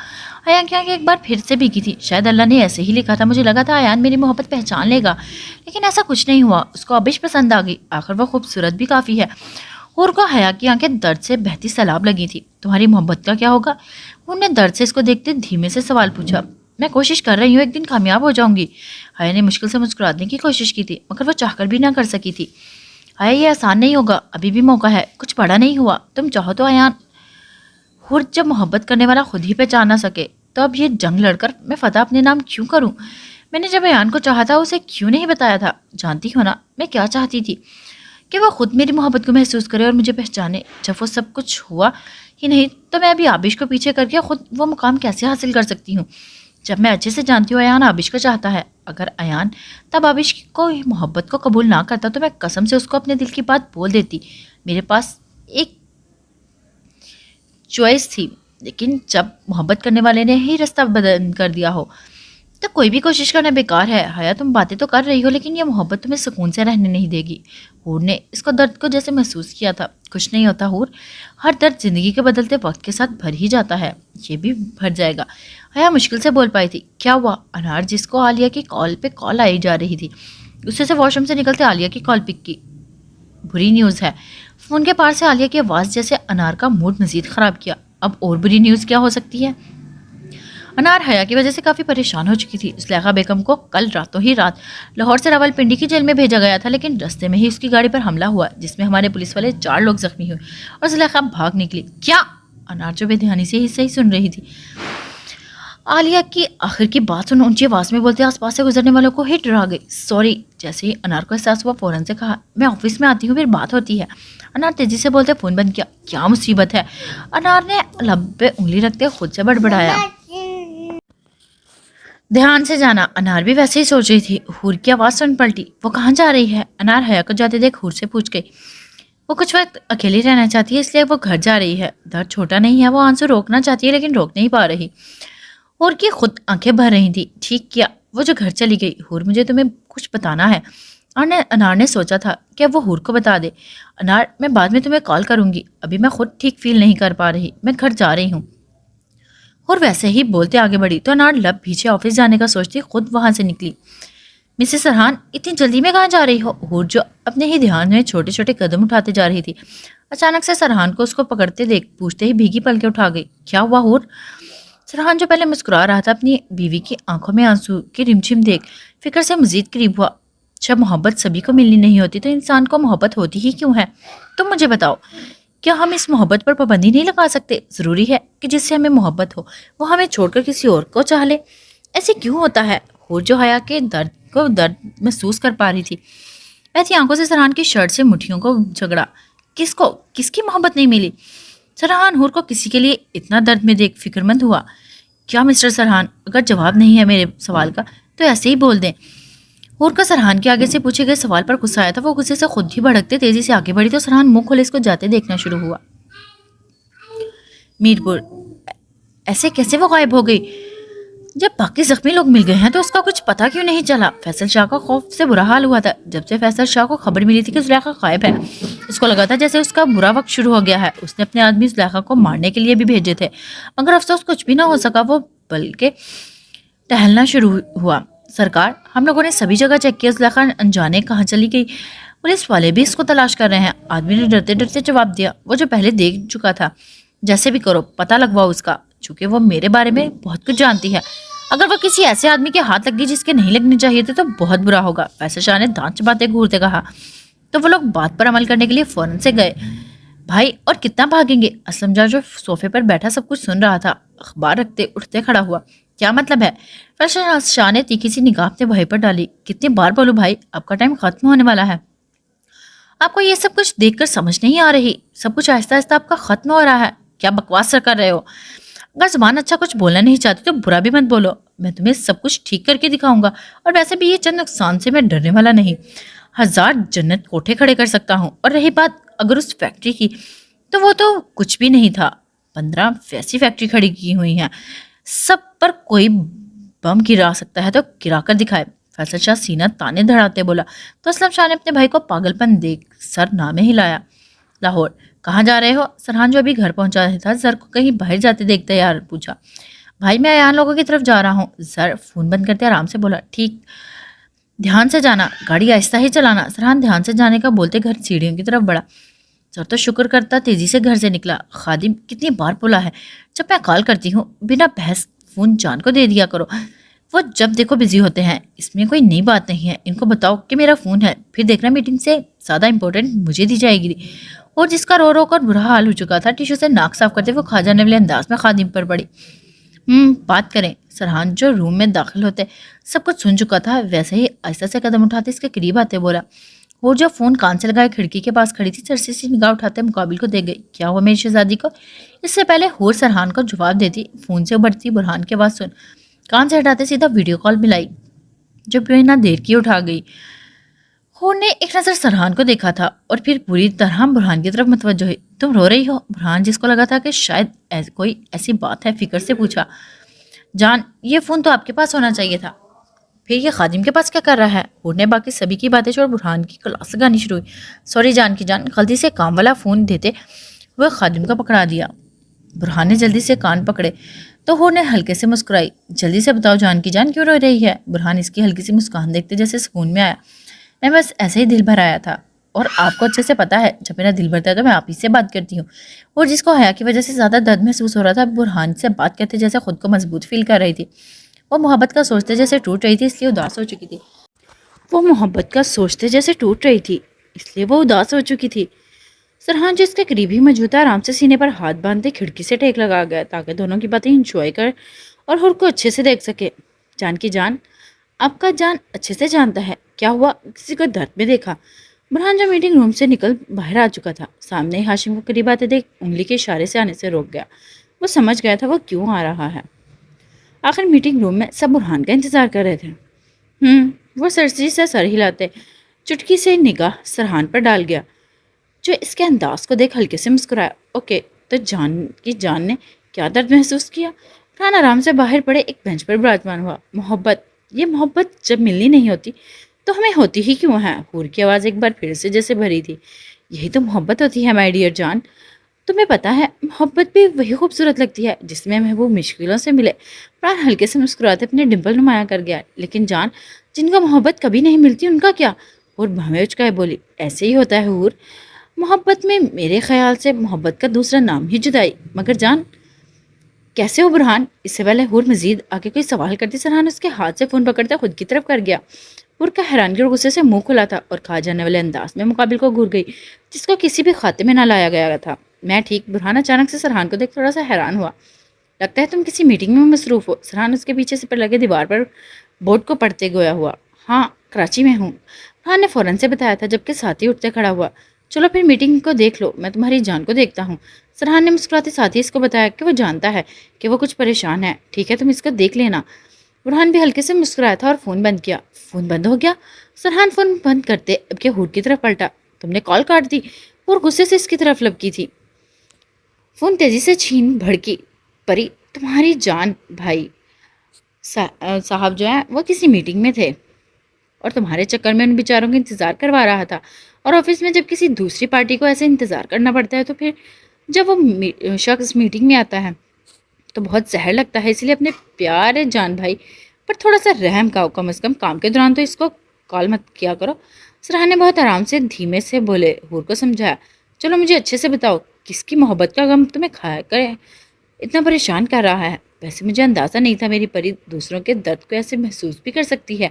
ایان کی آنکھیں ایک بار پھر سے بھیگی تھی. شاید اللہ نے ایسے ہی لکھا تھا. مجھے لگا تھا ایان میری محبت پہچان لے گا، لیکن ایسا کچھ نہیں ہوا. اس کو آبش پسند آ گئی. آخر وہ خوبصورت بھی کافی ہے. اور کو حیا کی آنکھیں درد سے بہتی سیلاب لگی تھی. تمہاری محبت کا کیا ہوگا؟ انہوں نے درد سے اس کو دیکھتے دھیمے سے سوال پوچھا. میں کوشش کر رہی ہوں، ایک دن کامیاب ہو جاؤں گی. حیا نے مشکل سے مسکرانے کی کوشش کی تھی، مگر وہ چاہ کر بھی نہ کر سکی تھی. حیا یہ آسان نہیں ہوگا، ابھی بھی موقع ہے، کچھ بڑا نہیں ہوا. تم چاہو تو ایان. اور جب محبت کرنے والا خود ہی پہچان نہ سکے تو اب یہ جنگ لڑ کر میں فتح اپنے نام کیوں کروں؟ میں نے جب ایان کو چاہا تھا اسے کیوں نہیں بتایا تھا؟ جانتی ہو نا میں کیا چاہتی تھی؟ کہ وہ خود میری محبت کو محسوس کرے اور مجھے پہچانے. جب وہ سب کچھ ہوا ہی نہیں تو میں ابھی آبش کو پیچھے کر کے خود وہ مقام کیسے حاصل کر سکتی ہوں؟ جب میں اچھے سے جانتی ہوں ایان آبش کو چاہتا ہے. اگر ایان تب آبش کو محبت کو قبول نہ کرتا تو میں قسم سے اس کو اپنے دل کی بات بول دیتی. میرے پاس ایک چوائس تھی. لیکن جب محبت کرنے والے نے ہی رستہ بدل کر دیا ہو تو کوئی بھی کوشش کرنا بیکار ہے. حیا تم باتیں تو کر رہی ہو لیکن یہ محبت تمہیں سکون سے رہنے نہیں دے گی. ہور نے اس کو درد کو جیسے محسوس کیا تھا. کچھ نہیں ہوتا ہور، ہر درد زندگی کے بدلتے وقت کے ساتھ بھر ہی جاتا ہے، یہ بھی بھر جائے گا. حیا مشکل سے بول پائی تھی. کیا ہوا؟ انار جس کو عالیہ کی کال پہ کال آئی جا رہی تھی اسے سے واش روم سے نکلتے عالیہ کی کال پک کی. بری نیوز ہے. فون کے پار سے عالیہ کی آواز جیسے انار کا موڈ مزید خراب کیا. اب اور بری نیوز کیا ہو سکتی ہے؟ انار حیا کی وجہ سے کافی پریشان ہو چکی تھی. زلیخا بیگم کو کل راتوں ہی رات لاہور سے راولپنڈی کی جیل میں بھیجا گیا تھا، لیکن رستے میں ہی اس کی گاڑی پر حملہ ہوا جس میں ہمارے پولیس والے 4 لوگ زخمی ہوئے اور زلیخا بھاگ نکلی. کیا؟ انار جو بے دھیانی سے ہی صحیح سن رہی تھی. عالیہ کی آخر کی بات سن اونچی آواز میں بولتے آس پاس سے گزرنے والوں کو ہی ڈرا گئی. سوری. جیسے ہی انار کو احساس ہوا فوراً سے کہا میں آفس میں آتی ہوں، پھر بات ہوتی ہے. انار تیزی سے بولتے فون بند کیا. کیا مصیبت ہے؟ انار نے لب پہ انگلی رکھتے خود سے بڑبڑایا. دھیان سے جانا. انار بھی ویسے ہی سوچ رہی تھی. ہور کی آواز سن پلٹی. وہ کہاں جا رہی ہے؟ انار حیا کو جاتے دیکھ ہور سے پوچھ گئی. وہ کچھ وقت اکیلی رہنا چاہتی ہے اس لیے وہ گھر جا رہی ہے. درد چھوٹا نہیں ہے. وہ آنسو روکنا چاہتی ہے لیکن روک نہیں پا رہی. ہور کی خود آنکھیں بھر رہی تھی. ٹھیک کیا وہ جو گھر چلی گئی. ہور مجھے تمہیں کچھ بتانا ہے. انار نے سوچا تھا کہ وہ ہور کو بتا دے. انار میں بعد میں تمہیں کال کروں گی، ابھی میں خود ٹھیک فیل نہیں کر پا رہی، میں گھر جا رہی ہوں. اور ویسے ہی بولتے آگے بڑھی تو انار لب پیچھے آفس جانے کا سوچتی خود وہاں سے نکلی. مسز سرحان اتنی جلدی میں کہاں جا رہی ہو؟ ہور جو اپنے ہی دھیان میں چھوٹے چھوٹے قدم اٹھاتے جا رہی تھی اچانک سے سرحان کو اس کو پکڑتے دیکھ پوچھتے ہی بھیگی پلکیں اٹھا گئی. کیا ہوا ہور؟ سرحان جو پہلے مسکرا رہا تھا اپنی بیوی کی آنکھوں میں آنسو کی رمجھم دیکھ فکر سے مزید قریب ہوا. جب محبت سبھی کو ملنی نہیں ہوتی تو انسان کو محبت ہوتی ہی کیوں ہے؟ تم مجھے بتاؤ، کیا ہم اس محبت پر پابندی نہیں لگا سکتے؟ ضروری ہے کہ جس سے ہمیں محبت ہو وہ ہمیں چھوڑ کر کسی اور کو چاہ لے؟ ایسے کیوں ہوتا ہے؟ ہور جو حیا کے درد محسوس کر پا رہی تھی ایسی آنکھوں سے سرحان کی شرٹ سے مٹھیوں کو جھگڑا. کس کی محبت نہیں ملی؟ سرحان ہور کو کسی کے لیے اتنا درد میں دیکھ فکر مند ہوا. کیا مسٹر سرحان، اگر جواب نہیں ہے میرے سوال کا تو ایسے ہی بول دیں. ہور کا سرحان کے آگے سے پوچھے گئے سوال پر غصہ آیا تھا. وہ غصے سے خود ہی بھڑکتے تیزی سے آگے بڑھی تو سرحان منہ کھولے اس کو جاتے دیکھنا شروع ہوا. میرپور ایسے کیسے وہ غائب ہو گئی؟ جب باقی زخمی لوگ مل گئے ہیں تو اس کا کچھ پتہ کیوں نہیں چلا؟ فیصل شاہ کا خوف سے برا حال ہوا تھا جب سے فیصل شاہ کو خبر ملی تھی کہ زلیخا غائب ہے. اس کو لگا تھا جیسے اس کا برا وقت شروع ہو گیا ہے. اس نے اپنے آدمی زلیخا کو مارنے کے لیے بھی بھیجے تھے مگر افسوس کچھ بھی نہ ہو سکا. وہ بلکہ ٹہلنا شروع ہوا. سرکار، ہم لوگوں نے سبھی جگہ چیک کیا، زلیخا انجانے کہاں چلی گئی؟ پولیس والے بھی اس کو تلاش کر رہے ہیں. آدمی نے ڈرتے ڈرتے جواب دیا، وہ جو پہلے دیکھ چکا تھا. جیسے بھی کرو پتہ لگواؤ اس کا، چونکہ وہ میرے بارے میں بہت کچھ جانتی ہے. اگر وہ کسی ایسے آدمی کے ہاتھ لگ گئی جس کے نہیں لگنے چاہیے تھے تو بہت برا ہوگا، فیصل شاہ نے دانت چباتے گھورتے کہا۔ تو وہ لوگ بات پر عمل کرنے کے لیے فوراً سے گئے۔ بھائی اور کتنا بھاگیں گے؟ اسلم جان جو صوفے پر بیٹھا سب کچھ سن رہا تھا اخبار رکھتے اٹھتے کھڑا ہوا۔ کیا مطلب ہے؟ فیصل شاہ نے تیکھی سی نگاہ اپنے بھائی پر ڈالی۔ کتنی بار بولوں بھائی، آپ کا ٹائم ختم ہونے والا ہے۔ آپ کو یہ سب کچھ دیکھ کر سمجھ نہیں آ رہی، سب کچھ آہستہ آہستہ آپ کا ختم ہو رہا ہے۔ کیا بکواس کر رہے ہو؟ اگر زبان اچھا کچھ بولنا نہیں چاہتی تو برا بھی مت بولو، میں تمہیں سب کچھ ٹھیک کر کے دکھاؤں گا، اور ویسے بھی یہ چند نقصان سے میں ڈرنے والا نہیں، 1000 جنت کوٹھے کھڑے کر سکتا ہوں۔ اور رہی بات اگر اس فیکٹری کی، تو وہ تو کچھ بھی نہیں تھا، 15 ویسی فیکٹری کھڑی کی ہوئی ہیں، سب پر کوئی بم گرا سکتا ہے تو گرا کر دکھائے۔ فیصل شاہ سینہ تانے دھڑاتے بولا تو اسلم شاہ نے اپنے بھائی کو پاگل پن دیکھ سر نامے ہلایا۔ لاہور کہاں جا رہے ہو؟ سرحان جو ابھی گھر پہنچا تھا زر کو کہیں باہر جاتے دیکھ تیار پوچھا۔ بھائی میں ایان لوگوں کی طرف جا رہا ہوں، زر فون بند کرتے آرام سے بولا۔ ٹھیک، دھیان سے جانا، گاڑی آہستہ ہی چلانا۔ سرحان دھیان سے جانے کا بولتے گھر سیڑھیوں کی طرف بڑھا۔ سر تو شکر کرتا تیزی سے گھر سے نکلا۔ خادم کتنی بار بولا ہے جب میں کال کرتی ہوں بنا بحث فون جان کو دے دیا کرو، وہ جب دیکھو بزی ہوتے ہیں، اس میں کوئی نئی بات نہیں ہے، ان کو بتاؤ کہ میرا فون ہے، پھر دیکھنا میٹنگ سے زیادہ امپورٹنٹ مجھے دی جائے گی۔ اور جس کا رو رو کر برا حال ہو چکا تھا، ٹیشو سے ناک صاف کرتے وہ کھا جانے والے انداز میں خادم پر پڑی۔ بات کریں۔ سرحان جو روم میں داخل ہوتے سب کچھ سن چکا تھا، ویسے ہی آہستہ سے قدم اٹھاتے اس کے قریب آتے بولا۔ وہ جو فون کان سے لگائے کھڑکی کے پاس کھڑی تھی سرسی سی نگاہ اٹھاتے مقابل کو دے گئی۔ کیا ہوا میری شہزادی کو؟ اس سے پہلے ہور سرحان کو جواب دیتی فون سے ابھرتی برہان کے بعد سن، کان سے ہٹاتے سیدھا ویڈیو کال ملائی جو بنا دیر کی اٹھا گئی۔ ہور نے ایک نظر سرحان کو دیکھا تھا اور پھر پوری طرح برہان کی طرف متوجہ ہوئی۔ تم رو رہی ہو؟ برہان جس کو لگا تھا کہ شاید کوئی ایسی بات ہے فکر سے پوچھا۔ جان یہ فون تو آپ کے پاس ہونا چاہیے تھا، پھر یہ خادم کے پاس کیا کر رہا ہے؟ ہور نے باقی سبھی کی باتیں چھوڑ برہان کی کلاس لگانی شروع ہوئی۔ سوری جان کی جان، غلطی سے کام والا فون دیتے وہ خادم کا پکڑا دیا۔ برہان نے جلدی سے کان پکڑے تو ہور نے ہلکے سے مسکرائی۔ جلدی سے بتاؤ جان کی جان کیوں رو رہی ہے؟ برہان اس کی ہلکی سی مسکان دیکھتے جیسے سکون میں آیا۔ میں بس ایسے ہی دل بھر آیا تھا، اور آپ کو اچھے سے پتا ہے جب میرا دل بھرتا ہے تو میں آپ ہی سے بات کرتی ہوں۔ اور جس کو حیا کی وجہ سے زیادہ درد محسوس ہو رہا تھا، برہان سے بات کرتے جیسے خود کو مضبوط فیل کر رہی تھی۔ وہ محبت کا سوچتے جیسے ٹوٹ رہی تھی اس لیے اداس ہو چکی تھی۔ وہ اداس ہو چکی تھی۔ سرحان جس کے قریب ہی موجود تھا آرام سے سینے پر ہاتھ باندھتے کھڑکی سے ٹیک لگا گیا تاکہ دونوں کی باتیں انجوائے کر اور ہر کو اچھے سے دیکھ سکے۔ جان کی جان، آپ کا جان اچھے سے جانتا ہے کیا ہوا، کسی کو درد میں دیکھا؟ برہان جو میٹنگ روم سے نکل باہر آ چکا تھا، سامنے ہی ہاشم کو قریب آتے دیکھ انگلی کے اشارے سے آنے سے روک گیا۔ وہ سمجھ گیا تھا وہ کیوں آ رہا ہے۔ آخر میٹنگ روم میں سب برہان کا انتظار کر رہے تھے۔ وہ سرسی سے سر ہلاتے چٹکی سے نگاہ سرحان پر ڈال گیا جو اس کے انداز کو دیکھ ہلکے سے مسکرایا۔ اوکے، تو جان کی جان نے کیا درد محسوس کیا؟ برہان آرام سے باہر پڑے ایک بینچ پر براجمان ہوا۔ محبت، یہ محبت جب ملنی نہیں ہوتی تو ہمیں ہوتی ہی کیوں ہے؟ حور کی آواز ایک بار پھر سے جیسے بھری تھی۔ یہی تو محبت ہوتی ہے مائی ڈیئر جان، تمہیں پتا ہے محبت بھی وہی خوبصورت لگتی ہے جس میں محبوب مشکلوں سے ملے۔ برہان ہلکے سے مسکراتے اپنے ڈمپل نمایاں کر گیا۔ لیکن جان، جن کو محبت کبھی نہیں ملتی ان کا کیا؟ اور بھویں اچکائے بولی، ایسے ہی ہوتا ہے حور، محبت میں میرے خیال سے محبت کا دوسرا نام ہی جدائی۔ مگر جان کیسے ہو برہان؟ اس سے پہلے حور مزید آگے کوئی سوال کرتی سرحان اس کے ہاتھ سے فون پکڑتا خود کی طرف کر گیا۔ حور کا حیرانگی اور غصے سے منہ کھلا تھا اور کھا جانے والے انداز میں مقابل کو گھور گئی جس کو کسی بھی خاتے میں نہ لایا گیا تھا۔ میں ٹھیک؟ برہان اچانک سے سرحان کو دیکھ تھوڑا سا حیران ہوا۔ لگتا ہے تم کسی میٹنگ میں مصروف ہو۔ سرحان اس کے پیچھے سے پر لگے دیوار پر بورڈ کو پڑھتے گویا ہوا۔ ہاں کراچی میں ہوں، برہان نے فوراً سے بتایا تھا جبکہ ساتھی اٹھتے کھڑا ہوا۔ چلو پھر میٹنگ کو دیکھ لو، میں تمہاری جان کو دیکھتا ہوں۔ سرحان نے مسکراتے ساتھی اس کو بتایا کہ وہ جانتا ہے کہ وہ کچھ پریشان ہے۔ ٹھیک ہے، تم اس کو دیکھ لینا۔ برہان بھی ہلکے سے مسکرایا تھا اور فون بند کیا۔ فون بند ہو گیا؟ سرحان فون بند کرتے اب کے حور کی طرف پلٹا۔ تم نے کال کاٹ دی؟ اور غصے سے اس کی طرف لپکی تھی۔ فون تیزی سے چھین بھڑکی پری، تمہاری جان بھائی صاحب جو ہیں وہ کسی میٹنگ میں تھے اور تمہارے چکر میں ان بیچاروں کا انتظار کروا رہا تھا، اور آفس میں جب کسی دوسری پارٹی کو ایسے انتظار کرنا پڑتا ہے تو پھر جب وہ شخص میٹنگ میں آتا ہے تو بہت زہر لگتا ہے، اس لیے اپنے پیارے جان بھائی پر تھوڑا سا رحم کا، کم از کم کام کے دوران تو اس کو کال مت کیا کرو۔ سرحان نے بہت آرام سے دھیمے سے بولے حور کو سمجھایا۔ چلو مجھے اچھے سے بتاؤ کس کی محبت کا غم تمہیں کھایا کرے اتنا پریشان کر رہا ہے؟ ویسے مجھے اندازہ نہیں تھا میری پری دوسروں کے درد کو ایسے محسوس بھی کر سکتی ہے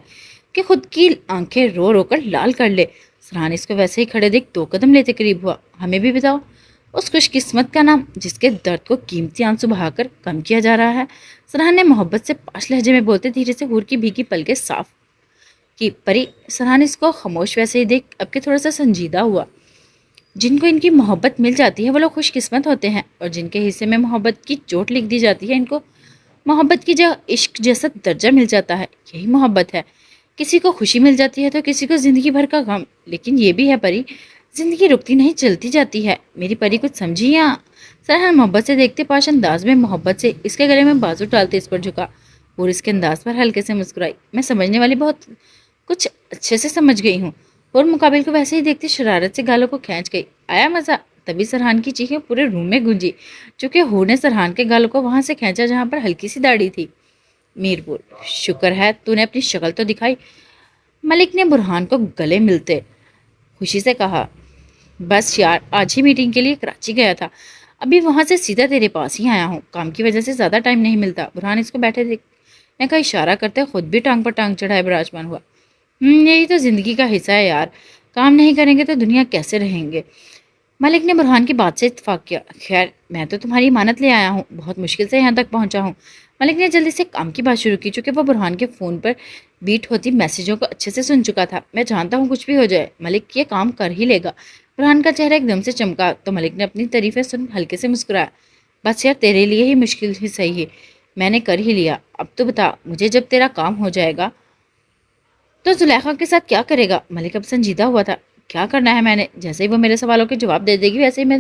کہ خود کی آنکھیں رو رو کر لال کر لے۔ سرحان اس کو ویسے ہی کھڑے دیکھ 2 قدم لیتے قریب ہوا۔ ہمیں بھی بتاؤ اس خوش قسمت کا نام جس کے درد کو قیمتی آنسو بہا کر کم کیا جا رہا ہے۔ سرحان نے محبت سے پاش لہجے میں بولتے دھیرے سے حور کی بھیگی پلکیں صاف کی۔ پری سرحان اس کو خاموش ویسے ہی دیکھ اب کے تھوڑا سا سنجیدہ ہوا۔ جن کو ان کی محبت مل جاتی ہے وہ لوگ خوش قسمت ہوتے ہیں، اور جن کے حصے میں محبت کی چوٹ لکھ دی جاتی ہے ان کو محبت کی جگہ عشق جیسا درجہ مل جاتا ہے۔ یہی محبت ہے۔ کسی کو خوشی مل جاتی ہے تو کسی کو زندگی بھر کا غم، لیکن یہ بھی ہے پری، زندگی رکتی نہیں چلتی جاتی ہے۔ میری پری کچھ سمجھی یا؟ سرحان محبت سے دیکھتے پاش انداز میں محبت سے اس کے گلے میں بازو ڈالتے اس پر جھکا، اور اس کے انداز پر ہلکے سے مسکرائی۔ میں سمجھنے والی بہت کچھ اچھے سے سمجھ گئی ہوں۔ اور مقابل کو ویسے ہی دیکھتے شرارت سے گالوں کو کھینچ گئی۔ آیا مزہ؟ تبھی سرحان کی چیخیں پورے روم میں گونجی، چونکہ ہور نے سرحان کے گالوں کو وہاں سے کھینچا جہاں پر ہلکی سی داڑھی تھی۔ میرپور، شکر ہے تو نے اپنی شکل تو دکھائی، ملک نے برہان کو گلے ملتے خوشی سے کہا۔ بس یار، آج ہی میٹنگ کے لیے کراچی گیا تھا، ابھی وہاں سے سیدھا تیرے پاس ہی آیا ہوں، کام کی وجہ سے زیادہ ٹائم نہیں ملتا۔ برہان اس کو بیٹھے دیکھنے کا اشارہ کرتے خود بھی ٹانگ پر ٹانگ چڑھائے براجمان ہوا۔ یہی تو زندگی کا حصہ ہے یار، کام نہیں کریں گے تو دنیا کیسے رہیں گے؟ ملک نے برہان کی بات سے اتفاق کیا۔ خیر، میں تو تمہاری امانت لے آیا ہوں، بہت مشکل سے یہاں تک پہنچا ہوں۔ ملک نے جلدی سے کام کی بات شروع کی، چونکہ وہ برہان کے فون پر بیٹ ہوتی میسیجوں کو اچھے سے سن چکا تھا۔ میں جانتا ہوں کچھ بھی ہو جائے ملک یہ کام کر ہی لے گا۔ برہان کا چہرہ ایک دم سے چمکا تو ملک نے اپنی تعریفیں سن ہلکے سے مسکرایا۔ بس یار، تیرے لیے ہی مشکل ہی صحیح ہے، میں نے کر ہی لیا۔ اب تو بتا مجھے، جب تیرا کام ہو جائے گا تو زلیخا کے ساتھ کیا کرے گا؟ ملک اب سنجیدہ ہوا تھا۔ کیا کرنا ہے میں نے؟ جیسے ہی وہ میرے سوالوں کے جواب دے دے گی ویسے ہی میں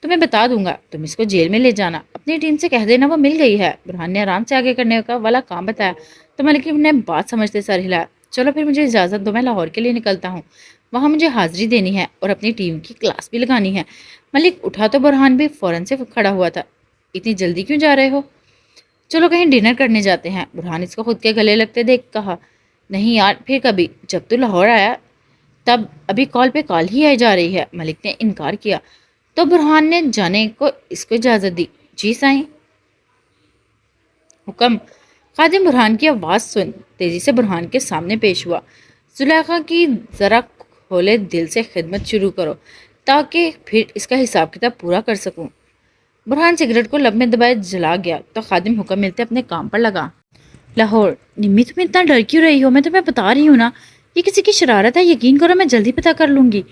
تمہیں بتا دوں گا، تم اس کو جیل میں لے جانا، اپنی ٹیم سے کہہ دینا وہ مل گئی ہے۔ برہان نے آرام سے آگے کرنے کا والا کام بتایا تو ملک نے بات سمجھتے سر ہلایا۔ چلو پھر مجھے اجازت دو، میں لاہور کے لیے نکلتا ہوں، وہاں مجھے حاضری دینی ہے اور اپنی ٹیم کی کلاس بھی لگانی ہے۔ ملک اٹھا تو برہان بھی فوراً سے کھڑا ہوا تھا۔ اتنی جلدی کیوں جا رہے ہو؟ چلو کہیں ڈنر کرنے جاتے ہیں۔ برہان اس کو خود کے گلے لگتے دیکھ کہا۔ نہیں یار، پھر کبھی، جب تو لاہور آیا تب، ابھی کال پہ کال ہی آئی جا رہی ہے۔ ملک نے انکار کیا تو برہان نے جانے کو اس کو اجازت دی۔ جی سائیں، حکم۔ خادم برہان کی آواز سن تیزی سے برہان کے سامنے پیش ہوا۔ زلیخا کی ذرا کھولے دل سے خدمت شروع کرو تاکہ پھر اس کا حساب کتاب پورا کر سکوں۔ برہان سگریٹ کو لب میں دبائے جلا گیا تو خادم حکم ملتے اپنے کام پر لگا۔ لاہور، نمی تم اتنا ڈر کیوں رہی ہو؟ میں تمہیں بتا رہی ہوں نا، یہ کسی کی شرارت ہے، یقین کرو میں جلدی پتہ کر لوں گی۔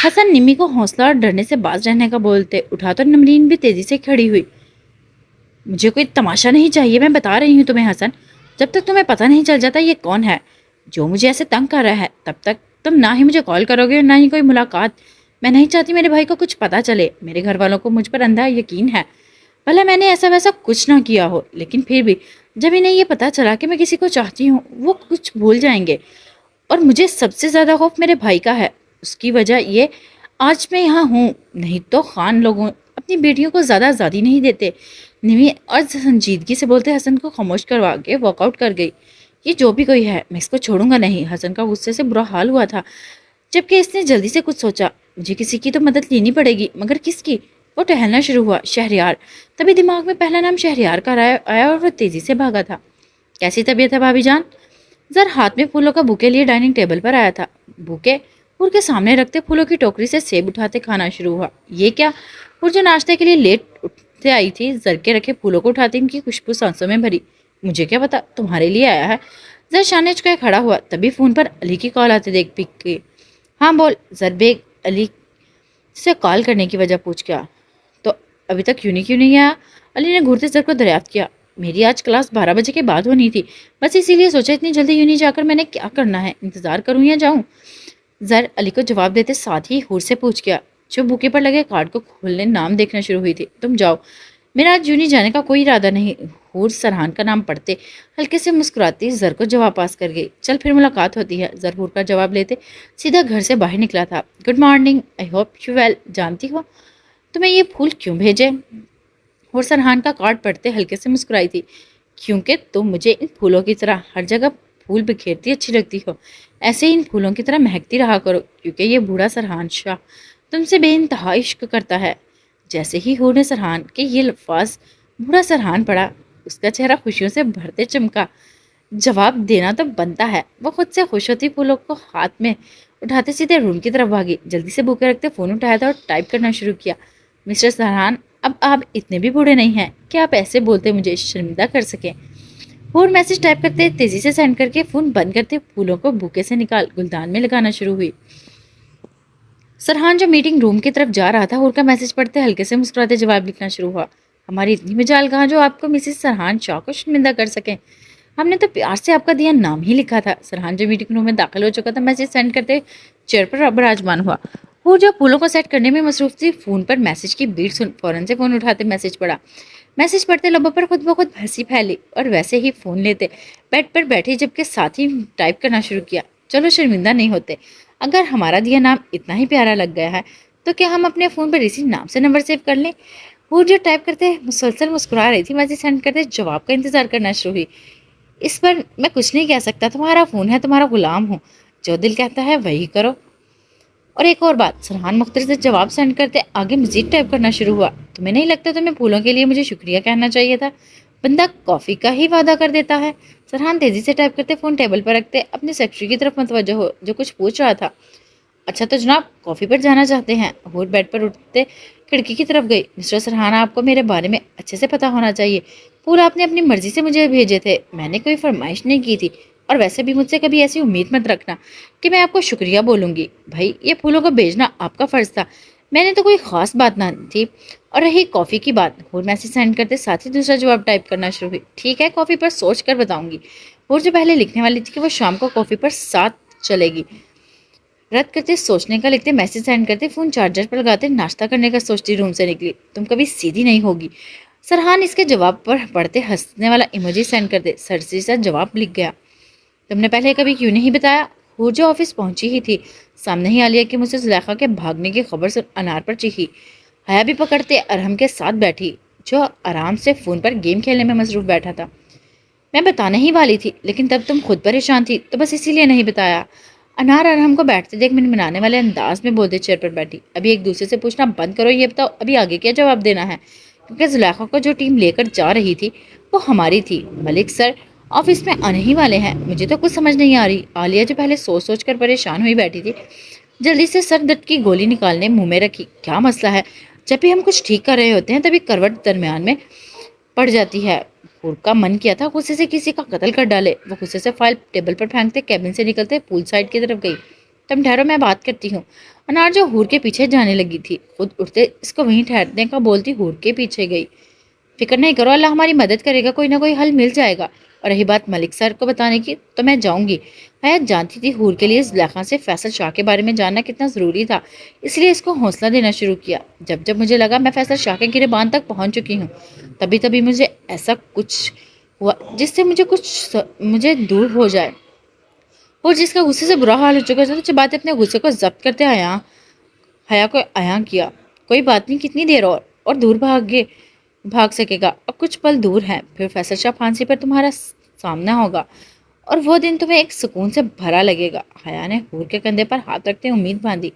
حسن نمی کو حوصلہ اور ڈرنے سے باز رہنے کا بولتے اٹھا تو نمرین بھی تیزی سے کھڑی ہوئی۔ مجھے کوئی تماشا نہیں چاہیے، میں بتا رہی ہوں تمہیں حسن، جب تک تمہیں پتہ نہیں چل جاتا یہ کون ہے جو مجھے ایسے تنگ کر رہا ہے، تب تک تم نہ ہی مجھے کال کرو گے اور نہ ہی کوئی ملاقات۔ میں نہیں چاہتی میرے بھائی کو کچھ پتہ چلے، میرے گھر والوں کو مجھ پر اندھا یقین ہے، بھلے میں نے ایسا ویسا کچھ نہ کیا ہو، لیکن پھر بھی جب انہیں یہ پتہ چلا کہ میں کسی کو چاہتی ہوں وہ کچھ بھول جائیں گے، اور مجھے سب سے زیادہ خوف میرے بھائی کا ہے۔ اس کی وجہ یہ آج میں یہاں ہوں، نہیں تو خان لوگوں اپنی بیٹیوں کو زیادہ آزادی نہیں دیتے۔ نمی اور سنجیدگی سے بولتے حسن کو خاموش کروا کے واک آؤٹ کر گئی۔ یہ جو بھی کوئی ہے میں اس کو چھوڑوں گا نہیں۔ حسن کا غصے سے برا حال ہوا تھا، جبکہ اس نے جلدی سے کچھ سوچا۔ مجھے کسی کی تو مدد لینی پڑے گی، مگر کس کی؟ وہ ٹہلنا شروع ہوا۔ شہریار، تبھی دماغ میں پہلا نام شہریار کا آیا اور وہ تیزی سے بھاگا تھا۔ کیسی طبیعت ہے بھابھی جان؟ زر ہاتھ میں پھولوں کا بوکے لیے ڈائننگ ٹیبل پر آیا تھا۔ بوکے پور کے سامنے رکھتے پھولوں کی ٹوکری سے سیب اٹھاتے کھانا شروع ہوا۔ یہ کیا؟ پور جو ناشتے کے لیے لیٹ اٹھتے آئی تھی، زر کے رکھے پھولوں کو اٹھاتے ان کی خوشبو سانسوں میں بھری۔ مجھے کیا پتا تمہارے لیے آیا ہے؟ زر شانے چکے کھڑا ہوا، تبھی فون پر علی کی کال آتے دیکھ پک کے۔ ہاں بول۔ زر بیگ علی سے کال کرنے کی وجہ پوچھ گیا۔ تو ابھی تک کیوں نہیں آیا؟ علی نے گھورتے زر کو دریافت کیا۔ میری آج کلاس 12 بجے کے بعد ہونی تھی، بس اسی لیے سوچا اتنی جلدی یونی جا کر میں نے کیا کرنا ہے، انتظار کروں یا جاؤں؟ زر علی کو جواب دیتے ساتھ ہی حور سے پوچھ گیا جو بوکے پر لگے کارڈ کو کھولنے نام دیکھنا شروع ہوئی تھی۔ تم جاؤ، میرا آج یونی جانے کا کوئی ارادہ نہیں۔ حور سرحان کا نام پڑھتے ہلکے سے مسکراتی زر کو جواب پاس کر گئی۔ چل پھر ملاقات ہوتی ہے۔ زر حور کا جواب لیتے سیدھا گھر سے باہر نکلا تھا۔ Good morning, I hope you will. جانتی ہو تمہیں یہ پھول کیوں بھیجے؟ حور سرحان کا کارڈ پڑھتے ہلکے سے مسکرائی تھی۔ کیونکہ تم مجھے ان پھولوں کی طرح ہر جگہ پھول بکھیرتی اچھی لگتی ہو، ایسے ہی ان پھولوں کی طرح مہکتی رہا کرو، کیونکہ یہ بوڑھا سرحان شاہ تم سے بے انتہا عشق کرتا ہے۔ جیسے ہی حور نے سرحان کے یہ الفاظ بوڑھا سرحان پڑھا، اس کا چہرہ خوشیوں سے بھرتے چمکا۔ جواب دینا تو بنتا ہے۔ وہ خود سے خوش ہوتی پھولوں کو ہاتھ میں اٹھاتے سیدھے روم کی طرف بھاگی۔ جلدی سے بوکے رکھتے فون اٹھایا تھا اور ٹائپ کرنا شروع کیا۔ مسٹر سرحان، اب آپ اتنے بھی بوڑھے نہیں ہیں کہ آپ ایسے بولتے مجھے شرمندہ کر سکیں۔ اور میسج ٹائپ کرتے تیزی سے سینڈ کر کے فون بند کرتے پھولوں کو بوکے سے نکال گلدان میں لگانا شروع ہوئی۔ سرحان جو میٹنگ روم کی طرف جا رہا تھا، ہور کا میسج پڑھتے ہلکے سے مسکراتے جواب لکھنا شروع ہوا۔ ہماری اتنی مجال کہاں جو آپ کو مسز سرحان شاہ کو شرمندہ کر سکیں۔ ہم نے تو پیار سے آپ کا دیا نام ہی لکھا تھا۔ سرحان جو میٹنگ روم میں داخل ہو چکا تھا میسج سینڈ کرتے چیئر پر براجمان ہوا۔ وہ جو پھولوں کو سیٹ کرنے میں مصروف تھی، فون پر میسج کی بیٹ سن فوراً سے فون اٹھاتے میسج پڑھا۔ میسج پڑھتے لبوں پر خود بخود ہنسی پھیلی اور ویسے ہی فون لیتے بیڈ پر بیٹھے جبکہ ساتھ ہی ٹائپ کرنا شروع کیا۔ چلو شرمندہ نہیں ہوتے، اگر ہمارا دیا نام اتنا ہی پیارا لگ گیا ہے تو کیا ہم اپنے فون پر اسی نام سے نمبر سیو کر لیں۔ وہ جو ٹائپ کرتے مسلسل مسکرا رہی تھی، میسج سینڈ کرتے جواب کا انتظار کرنا شروع ہوئی۔ اس پر میں کچھ نہیں کہہ سکتا، تمہارا فون ہے، تمہارا غلام ہوں، جو دل کہتا ہے وہی کرو۔ اور ایک اور بات، سرحان مختصر سے جواب سینڈ کرتے آگے مزید ٹائپ کرنا شروع ہوا۔ تمہیں نہیں لگتا تمہیں پھولوں کے لیے مجھے شکریہ کہنا چاہیے تھا؟ بندہ کافی کا ہی وعدہ کر دیتا ہے۔ سرحان تیزی سے ٹائپ کرتے فون ٹیبل پر رکھتے اپنے سیکرٹری کی طرف متوجہ ہو جو کچھ پوچھ رہا تھا۔ اچھا تو جناب کافی پر جانا چاہتے ہیں؟ اور بیڈ پر اٹھتے کھڑکی کی طرف گئی۔ مسٹر سرحان، آپ کو میرے بارے میں اچھے سے پتا ہونا چاہیے، پھول آپ نے اپنی مرضی سے مجھے بھیجے تھے، میں نے کوئی فرمائش نہیں کی تھی، اور ویسے بھی مجھ سے کبھی ایسی امید مت رکھنا کہ میں آپ کو شکریہ بولوں گی۔ بھائی یہ پھولوں کو بھیجنا آپ کا فرض تھا، میں نے تو کوئی خاص بات نہ تھی۔ اور رہی کافی کی بات، اور میسج سینڈ کرتے ساتھ ہی دوسرا جواب ٹائپ کرنا شروع ہوئی۔ ٹھیک ہے، کافی پر سوچ کر بتاؤں گی۔ اور جو پہلے لکھنے والی تھی کہ وہ شام کو کافی پر ساتھ چلے گی، رد کرتے سوچنے کا لکھتے میسج سینڈ کرتے فون چارجر پر لگاتے ناشتہ کرنے کا سوچتی روم سے نکلی۔ تم کبھی سیدھی نہیں ہوگی۔ سرحان اس کے جواب پر پڑھتے ہنسنے والا ایموجی سینڈ کرتے سرسری سا جواب لکھ گیا۔ تم نے پہلے کبھی کیوں نہیں بتایا؟ وہ جو آفس پہنچی ہی تھی، سامنے ہی عالیہ کی مجھ سے زلیخا کے بھاگنے کی خبر سن انار پر چیخی۔ حیا بھی پکڑتے ارہم کے ساتھ بیٹھی جو آرام سے فون پر گیم کھیلنے میں مصروف بیٹھا تھا۔ میں بتانے ہی والی تھی لیکن تب تم خود پریشان تھی تو بس اسی لیے نہیں بتایا۔ انار ارہم کو بیٹھتے دیکھ منانے والے انداز میں بولتے چیئر پر بیٹھی۔ ابھی ایک دوسرے سے پوچھنا بند کرو، یہ بتاؤ ابھی آگے کیا جواب دینا ہے؟ کیونکہ زلیخا کو جو ٹیم لے کر جا رہی تھی وہ ہماری تھی۔ ملک سر آفس میں آنے ہی والے ہیں، مجھے تو کچھ سمجھ نہیں آ رہی۔ عالیہ جو پہلے سوچ سوچ کر پریشان ہوئی بیٹھی تھی، جلدی سے سر درد کی گولی نکالنے منہ میں رکھی۔ کیا مسئلہ ہے؟ جب بھی ہم کچھ ٹھیک کر رہے ہوتے ہیں تبھی کروٹ درمیان میں پڑ جاتی ہے۔ پور کا من کیا تھا غصے سے کسی کا قتل کر ڈالے۔ وہ غصے سے فائل ٹیبل پر پھینکتے کیبن سے نکلتے پول سائڈ کی طرف گئی۔ تم ٹھہرو، میں بات کرتی ہوں۔ انار جو ہور کے پیچھے جانے لگی تھی، خود اٹھتے اس کو وہیں ٹھہرنے کا بولتی ہور کے پیچھے گئی۔ فکر نہیں کرو، اللہ ہماری مدد کرے گا، کوئی نہ کوئی حل مل جائے گا۔ اور رہی بات ملک سر کو بتانے کی تو میں جاؤں گی۔ حیات جانتی تھی ہور کے لیے زلیخا سے فیصل شاہ کے بارے میں جاننا کتنا ضروری تھا، اس لیے اس کو حوصلہ دینا شروع کیا۔ جب جب مجھے لگا میں فیصل شاہ کے گریبان تک پہنچ چکی ہوں، تبھی مجھے ایسا کچھ ہوا جس سے مجھے دور ہو جائے، اور جس کا غصے سے برا حال ہو چکا تھا۔ بات اپنے غصے کو ضبط کرتے حیا کو عیاں کیا۔ کوئی بات نہیں، کتنی دیر اور دور بھاگ سکے گا، اب کچھ پل دور ہیں، پھر فیصل شاہ پھانسی پر تمہارا سامنا ہوگا اور وہ دن تمہیں ایک سکون سے بھرا لگے گا۔ حیا نے ہور کے کندھے پر ہاتھ رکھتے امید باندھی۔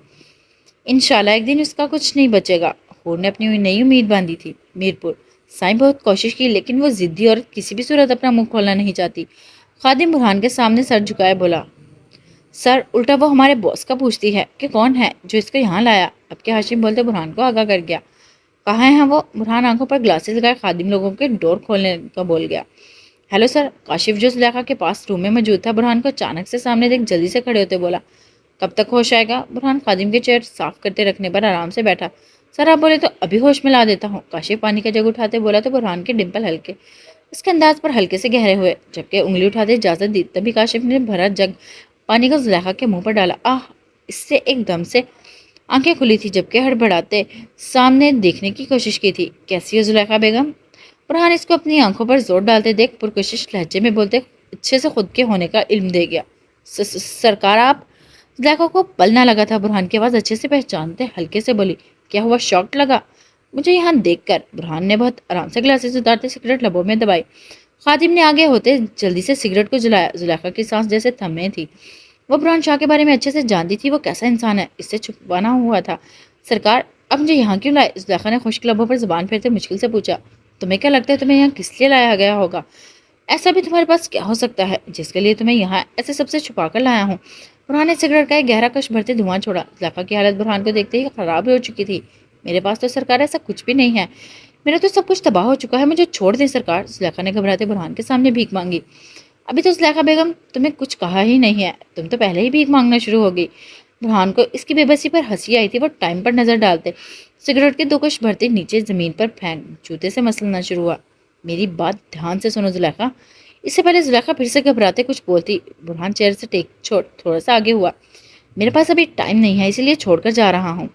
انشاءاللہ ایک دن اس کا کچھ نہیں بچے گا۔ ہور نے اپنی نئی امید باندھی تھی۔ میرپور سائیں بہت کوشش کی لیکن وہ ضدی عورت کسی بھی صورت اپنا منہ کھولنا نہیں چاہتی۔ خادم برہان کے سامنے سر جھکائے بولا، سر الٹا وہ ہمارے باس کا پوچھتی ہے کہ کون ہے جو اس کو یہاں لایا۔ اب کے ہاشم بولتے برہان کو آگاہ کر گیا۔ کہاں ہیں وہ؟ برہان آنکھوں پر گلاسز لگائے خادم لوگوں کے ڈور کھولنے کا بول گیا۔ ہیلو سر، کاشف جو زلیخا کے پاس روم میں موجود تھا برہان کو اچانک سے سامنے دیکھ جلدی سے کھڑے ہوتے بولا، کب تک ہوش آئے گا؟ برہان خادم کے چیئر صاف کرتے رکھنے پر آرام سے بیٹھا۔ سر آپ بولے تو ابھی ہوش میں لا دیتا ہوں۔ کاشف پانی کا جگ اٹھاتے بولا تو برہان کے ڈمپل ہلکے اس کے انداز پر ہلکے سے گہرے ہوئے، جبکہ انگلی اٹھاتے اجازت دی تبھی کاشف نے بھرا جگ پانی کا زلیخا کے منہ پر ڈالا۔ اس سے ایک دم سے آنکھیں کھلی تھی جبکہ ہڑبڑاتے سامنے دیکھنے کی کوشش کی تھی۔ کیسی ہو زلیخا بیگم؟ برہان اس کو اپنی آنکھوں پر زور ڈالتے دیکھ پرکشش لہجے میں بولتے اچھے سے خود کے ہونے کا علم دے گیا۔ سرکار آپ؟ زلیخا کو پل نہ لگا تھا برہان کی آواز اچھے سے پہچانتے ہلکے سے بولی، کیا ہوا؟ شاکڈ لگا مجھے یہاں دیکھ کر؟ برہان نے بہت آرام سے گلاسز اتارتے سگریٹ لبوں میں دبائی۔ خادم نے آگے ہوتے جلدی سے سگریٹ کو جلایا۔ زلیخا کی سانس جیسے تھمے تھی۔ وہ برہان شاہ کے بارے میں اچھے سے جانتی تھی، وہ کیسا انسان ہے، اس سے چھپانا ہوا تھا۔ سرکار اب مجھے یہاں کیوں لائے؟ زلیخا نے خشک لبوں پر زبان پھیرتے مشکل سے پوچھا۔ تمہیں کیا لگتا ہے تمہیں یہاں کس لیے لایا گیا ہوگا؟ ایسا بھی تمہارے پاس کیا ہو سکتا ہے جس کے لیے تمہیں یہاں ایسے سب سے چھپا کر لایا ہوں؟ برہان نے سگریٹ کا ایک گہرا کش بھرتے دھواں چھوڑا۔ زلیخا کی حالت برہان کو دیکھتے ہی خراب ہو چکی تھی۔ میرے پاس تو سرکار ایسا کچھ بھی نہیں ہے، میرا تو سب کچھ تباہ ہو چکا ہے، مجھے چھوڑ دیں سرکار۔ زلیخا نے گھبراتے برہان کے سامنے بھیک مانگی۔ ابھی تو زلیخا بیگم تمہیں کچھ کہا ہی نہیں ہے، تم تو پہلے ہی بھیک مانگنا شروع ہو گئی۔ برہان کو اس کی بے بسی پر ہنسی آئی تھی۔ وہ ٹائم پر نظر ڈالتے سگریٹ کے دو کش بھرتے نیچے زمین پر پھینک جوتے سے مسلنا شروع ہوا۔ میری بات دھیان سے سنو زلیخا۔ اس سے پہلے زلیخا پھر سے گھبراتے کچھ بولتی، برہان چیئر سے ٹیک چھوڑ تھوڑا سا آگے ہوا۔ میرے پاس ابھی ٹائم نہیں ہے، اسی لیے چھوڑ کر جا رہا ہوں۔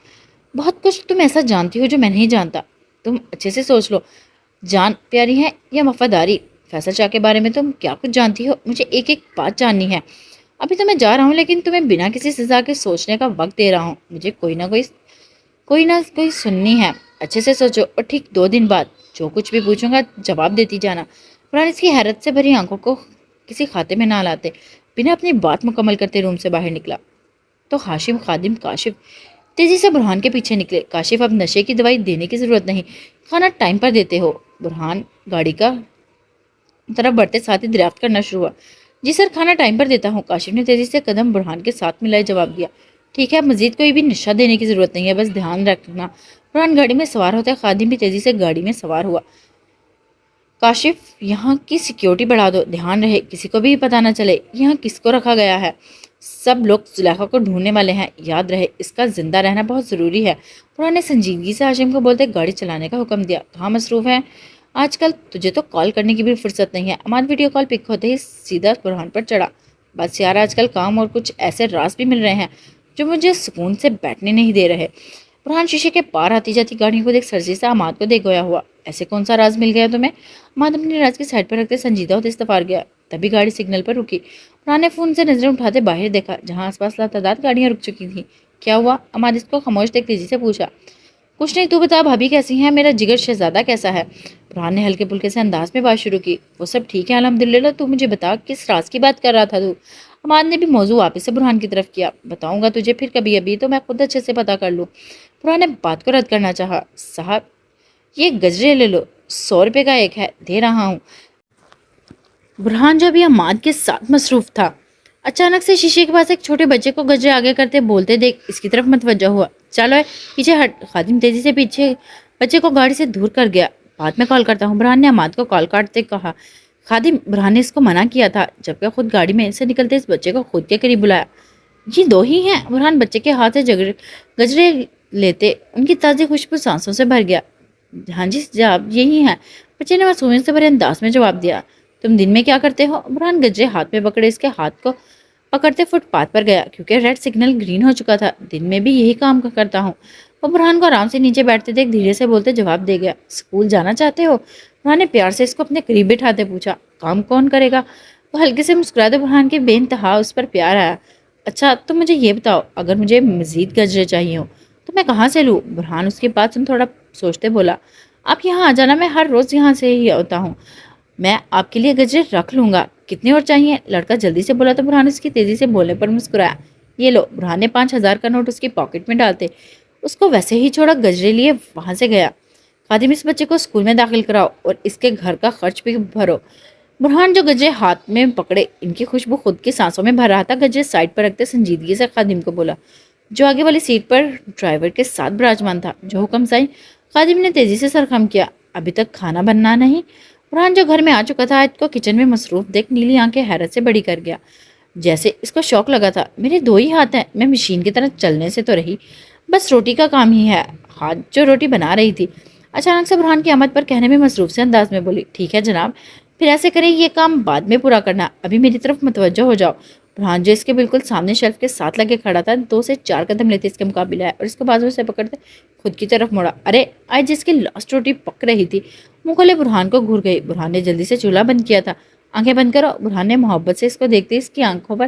بہت کچھ تم ایسا جانتی ہو جو میں نہیں جانتا، تم اچھے سے سوچ لو، جان پیاری ہے یا وفاداری؟ فیصل شاہ کے بارے میں تم کیا کچھ جانتی ہو؟ مجھے ایک ایک بات جاننی ہے۔ ابھی تو میں جا رہا ہوں، لیکن تمہیں بنا کسی سزا کے سوچنے کا وقت دے رہا ہوں۔ مجھے کوئی نہ کوئی سننی ہے، اچھے سے سوچو، اور ٹھیک 2 دن بعد جو کچھ بھی پوچھوں گا جواب دیتی جانا۔ قرآن اس کی حیرت سے بھری آنکھوں کو کسی کھاتے میں نہ لاتے بنا اپنی بات مکمل کرتے روم سے باہر نکلا تو ہاشم خادم کاشف تیزی سے برہان کے پیچھے نکلے۔ کاشف، اب نشے کی دوائی دینے کی ضرورت نہیں، کھانا ٹائم پر دیتے ہو۔ برہان گاڑی کا طرف بڑھتے ساتھ ہی دریافت کرنا شروع ہوا۔ جی سر، کھانا ٹائم پر دیتا ہوں۔ کاشف نے تیزی سے قدم برہان کے ساتھ ملائے جواب دیا۔ ٹھیک ہے، اب مزید کوئی بھی نشہ دینے کی ضرورت نہیں ہے، بس دھیان رکھنا۔ برہان گاڑی میں سوار ہوتا ہے، خادم بھی تیزی سے گاڑی میں سوار ہوا۔ کاشف، یہاں کی سیکیورٹی بڑھا دو، دھیان رہے کسی کو بھی پتہ نہ چلے یہاں کس کو رکھا گیا ہے۔ سب لوگ زلیخا کو ڈھونڈنے والے ہیں، یاد رہے اس کا زندہ رہنا بہت ضروری ہے۔ برہان نے سنجیدگی سے ہاشم کو بولتے گاڑی چلانے کا حکم دیا۔ کہاں مصروف ہے آج کل؟ تجھے تو کال کرنے کی بھی فرصت نہیں ہے۔ عماد ویڈیو کال پک ہوتے ہی سیدھا برہان پر چڑھا۔ بس یار، آج کل کام اور کچھ ایسے راز بھی مل رہے ہیں جو مجھے سکون سے بیٹھنے نہیں دے رہے۔ برہان شیشے کے پار آتی جاتی گاڑیوں کو دیکھ سرزی سے عماد کو دیکھ گیا ہوا۔ ایسے کون سا راز مل گیا تمہیں؟ عماد اپنی راز کی سائڈ پر رکھتے سنجیدہ ہوتے استفار گیا۔ تبھی گاڑی سگنل پر رکی۔ برہان نے فون سے نظریں اٹھاتے باہر دیکھا جہاں آس پاس لاتعداد گاڑیاں رک چکی تھیں۔ کیا ہوا؟ عماد اس کو خاموش دیکھ تیزی سے پوچھا۔ کچھ نہیں، تو بتا بھابھی کیسی ہیں، میرا جگر شہزادہ کیسا ہے؟ برہان نے ہلکے پھلکے سے انداز میں بات شروع کی۔ وہ سب ٹھیک ہے الحمدللہ، تو مجھے بتا کس راز کی بات کر رہا تھا تو؟ عماد نے بھی موضوع واپس سے برہان کی طرف کیا۔ بتاؤں گا تجھے پھر کبھی، ابھی تو میں خود اچھے سے پتا کر لوں۔ برہان نے بات کو رد کرنا چاہا۔ صاحب یہ گجرے لے لو، 100 روپے کا ایک ہے، دے رہا ہوں۔ برہان جو بھی عماد کے ساتھ مصروف تھا اچانک سے شیشے کے پاس ایک چھوٹے بچے کو گجرے آگے کرتے بولتے دیکھ اس کی طرف متوجہ ہوا۔ چلو پیچھے ہٹ۔ خادم تیزی سے پیچھے بچے کو گاڑی سے دور کر گیا۔ بعد میں کال کرتا ہوں، برہان نے عماد کو کال کاٹتے کہا۔ خادم، برہان نے اس کو منع کیا تھا، جبکہ خود گاڑی میں سے نکلتے اس بچے کو خود کے قریب بلایا۔ یہ 2 ہی ہیں؟ برہان بچے کے ہاتھ سے گجرے لیتے ان کی تازی خوشبو سانسوں سے بھر گیا۔ ہاں جی جناب، یہی ہیں، بچے نے معصومیت سے بھرے انداز میں جواب دیا۔ تم دن میں کیا کرتے ہو؟ برہان گجرے ہاتھ میں پکڑے اس کے ہاتھ کو پکڑتے فٹ پاتھ پر گیا، کیونکہ ریڈ سگنل گرین ہو چکا تھا۔ دن میں بھی یہی کام کرتا ہوں۔ وہ برہان کو آرام سے نیچے بیٹھتے دیکھ دھیرے سے بولتے جواب دے گیا۔ اسکول جانا چاہتے ہو؟ برہان نے پیار سے اس کو اپنے قریب بٹھاتے پوچھا۔ کام کون کرے گا؟ وہ ہلکے سے مسکراتے برہان کے بے انتہا اس پر پیار آیا۔ اچھا تو مجھے یہ بتاؤ، اگر مجھے مزید گجرے چاہیے ہوں تو میں کہاں سے لوں؟ برہان اس کی بات سن تھوڑا سوچتے بولا۔ آپ یہاں آ جانا، میں ہر روز یہاں سے ہی ہوتا ہوں، میں آپ کے لیے گجرے رکھ لوں گا۔ کتنے اور چاہیے؟ لڑکا جلدی سے بولا تو برہان اس کی تیزی سے بولنے پر مسکرایا۔ یہ لو۔ برہان نے 5000 کا نوٹ اس کی پاکٹ میں ڈالتے اس کو ویسے ہی چھوڑا گجرے لیے وہاں سے گیا۔ خادم، اس بچے کو اسکول میں داخل کراؤ اور اس کے گھر کا خرچ بھی بھرو۔ برہان جو گجرے ہاتھ میں پکڑے ان کی خوشبو خود کی سانسوں میں بھر رہا تھا، گجرے سائڈ پر رکھتے سنجیدگی سے خادم کو بولا جو آگے والی سیٹ پر ڈرائیور کے ساتھ براجمان تھا۔ جو حکم سائیں۔ خادم نے تیزی سے سر خم کیا۔ ابھی تک کھانا بننا نہیں؟ برہان جو گھر میں آ چکا تھا آج کو کچن میں مصروف دیکھ نیلی آنکھیں حیرت سے بڑی کر گیا، جیسے اس کو شوق لگا تھا۔ میرے 2 ہی ہاتھ ہیں، میں مشین کی طرح چلنے سے تو رہی، بس روٹی کا کام ہی ہے۔ ہاتھ جو روٹی بنا رہی تھی اچانک سے برہان کی آمد پر کہنے میں مصروف سے انداز میں بولی۔ ٹھیک ہے جناب، پھر ایسے کریں، یہ کام بعد میں پورا کرنا، ابھی میری طرف متوجہ ہو جاؤ۔ برہان جو اس کے بالکل سامنے شیلف کے ساتھ لگے کھڑا تھا 2 سے 4 قدم لیتے اس کے مقابلے آیا اور اس کو بازو سے پکڑتے خود کی طرف موڑا۔ ارے آج جس کی لاسٹ روٹی پک رہی تھی منہ کھولے برہان کو گھور گئی۔ برہان نے جلدی سے چولہا بند کیا تھا۔ آنکھیں بند کرو۔ برہان نے محبت سے اس کو دیکھتے اس کی آنکھوں پر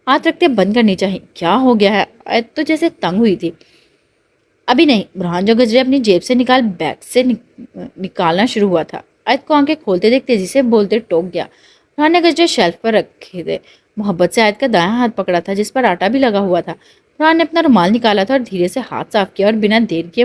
ہاتھ رکھتے بند کرنی چاہیے۔ کیا ہو گیا ہے؟ آیت تو جیسے تنگ ہوئی تھی۔ ابھی نہیں۔ برہان جو گجرے اپنی جیب سے بیگ سے نکالنا شروع ہوا تھا آیت کو آنکھیں کھولتے دیکھ تیزی سے بولتے ٹوک گیا۔ برہان نے گجرے شیلف پر رکھے تھے، محبت سے آیت کا دایاں ہاتھ پکڑا تھا جس پر آٹا بھی لگا ہوا تھا۔ برہان نے اپنا رومال نکالا تھا اور دھیرے سے ہاتھ صاف کیا اور بنا دیر کیے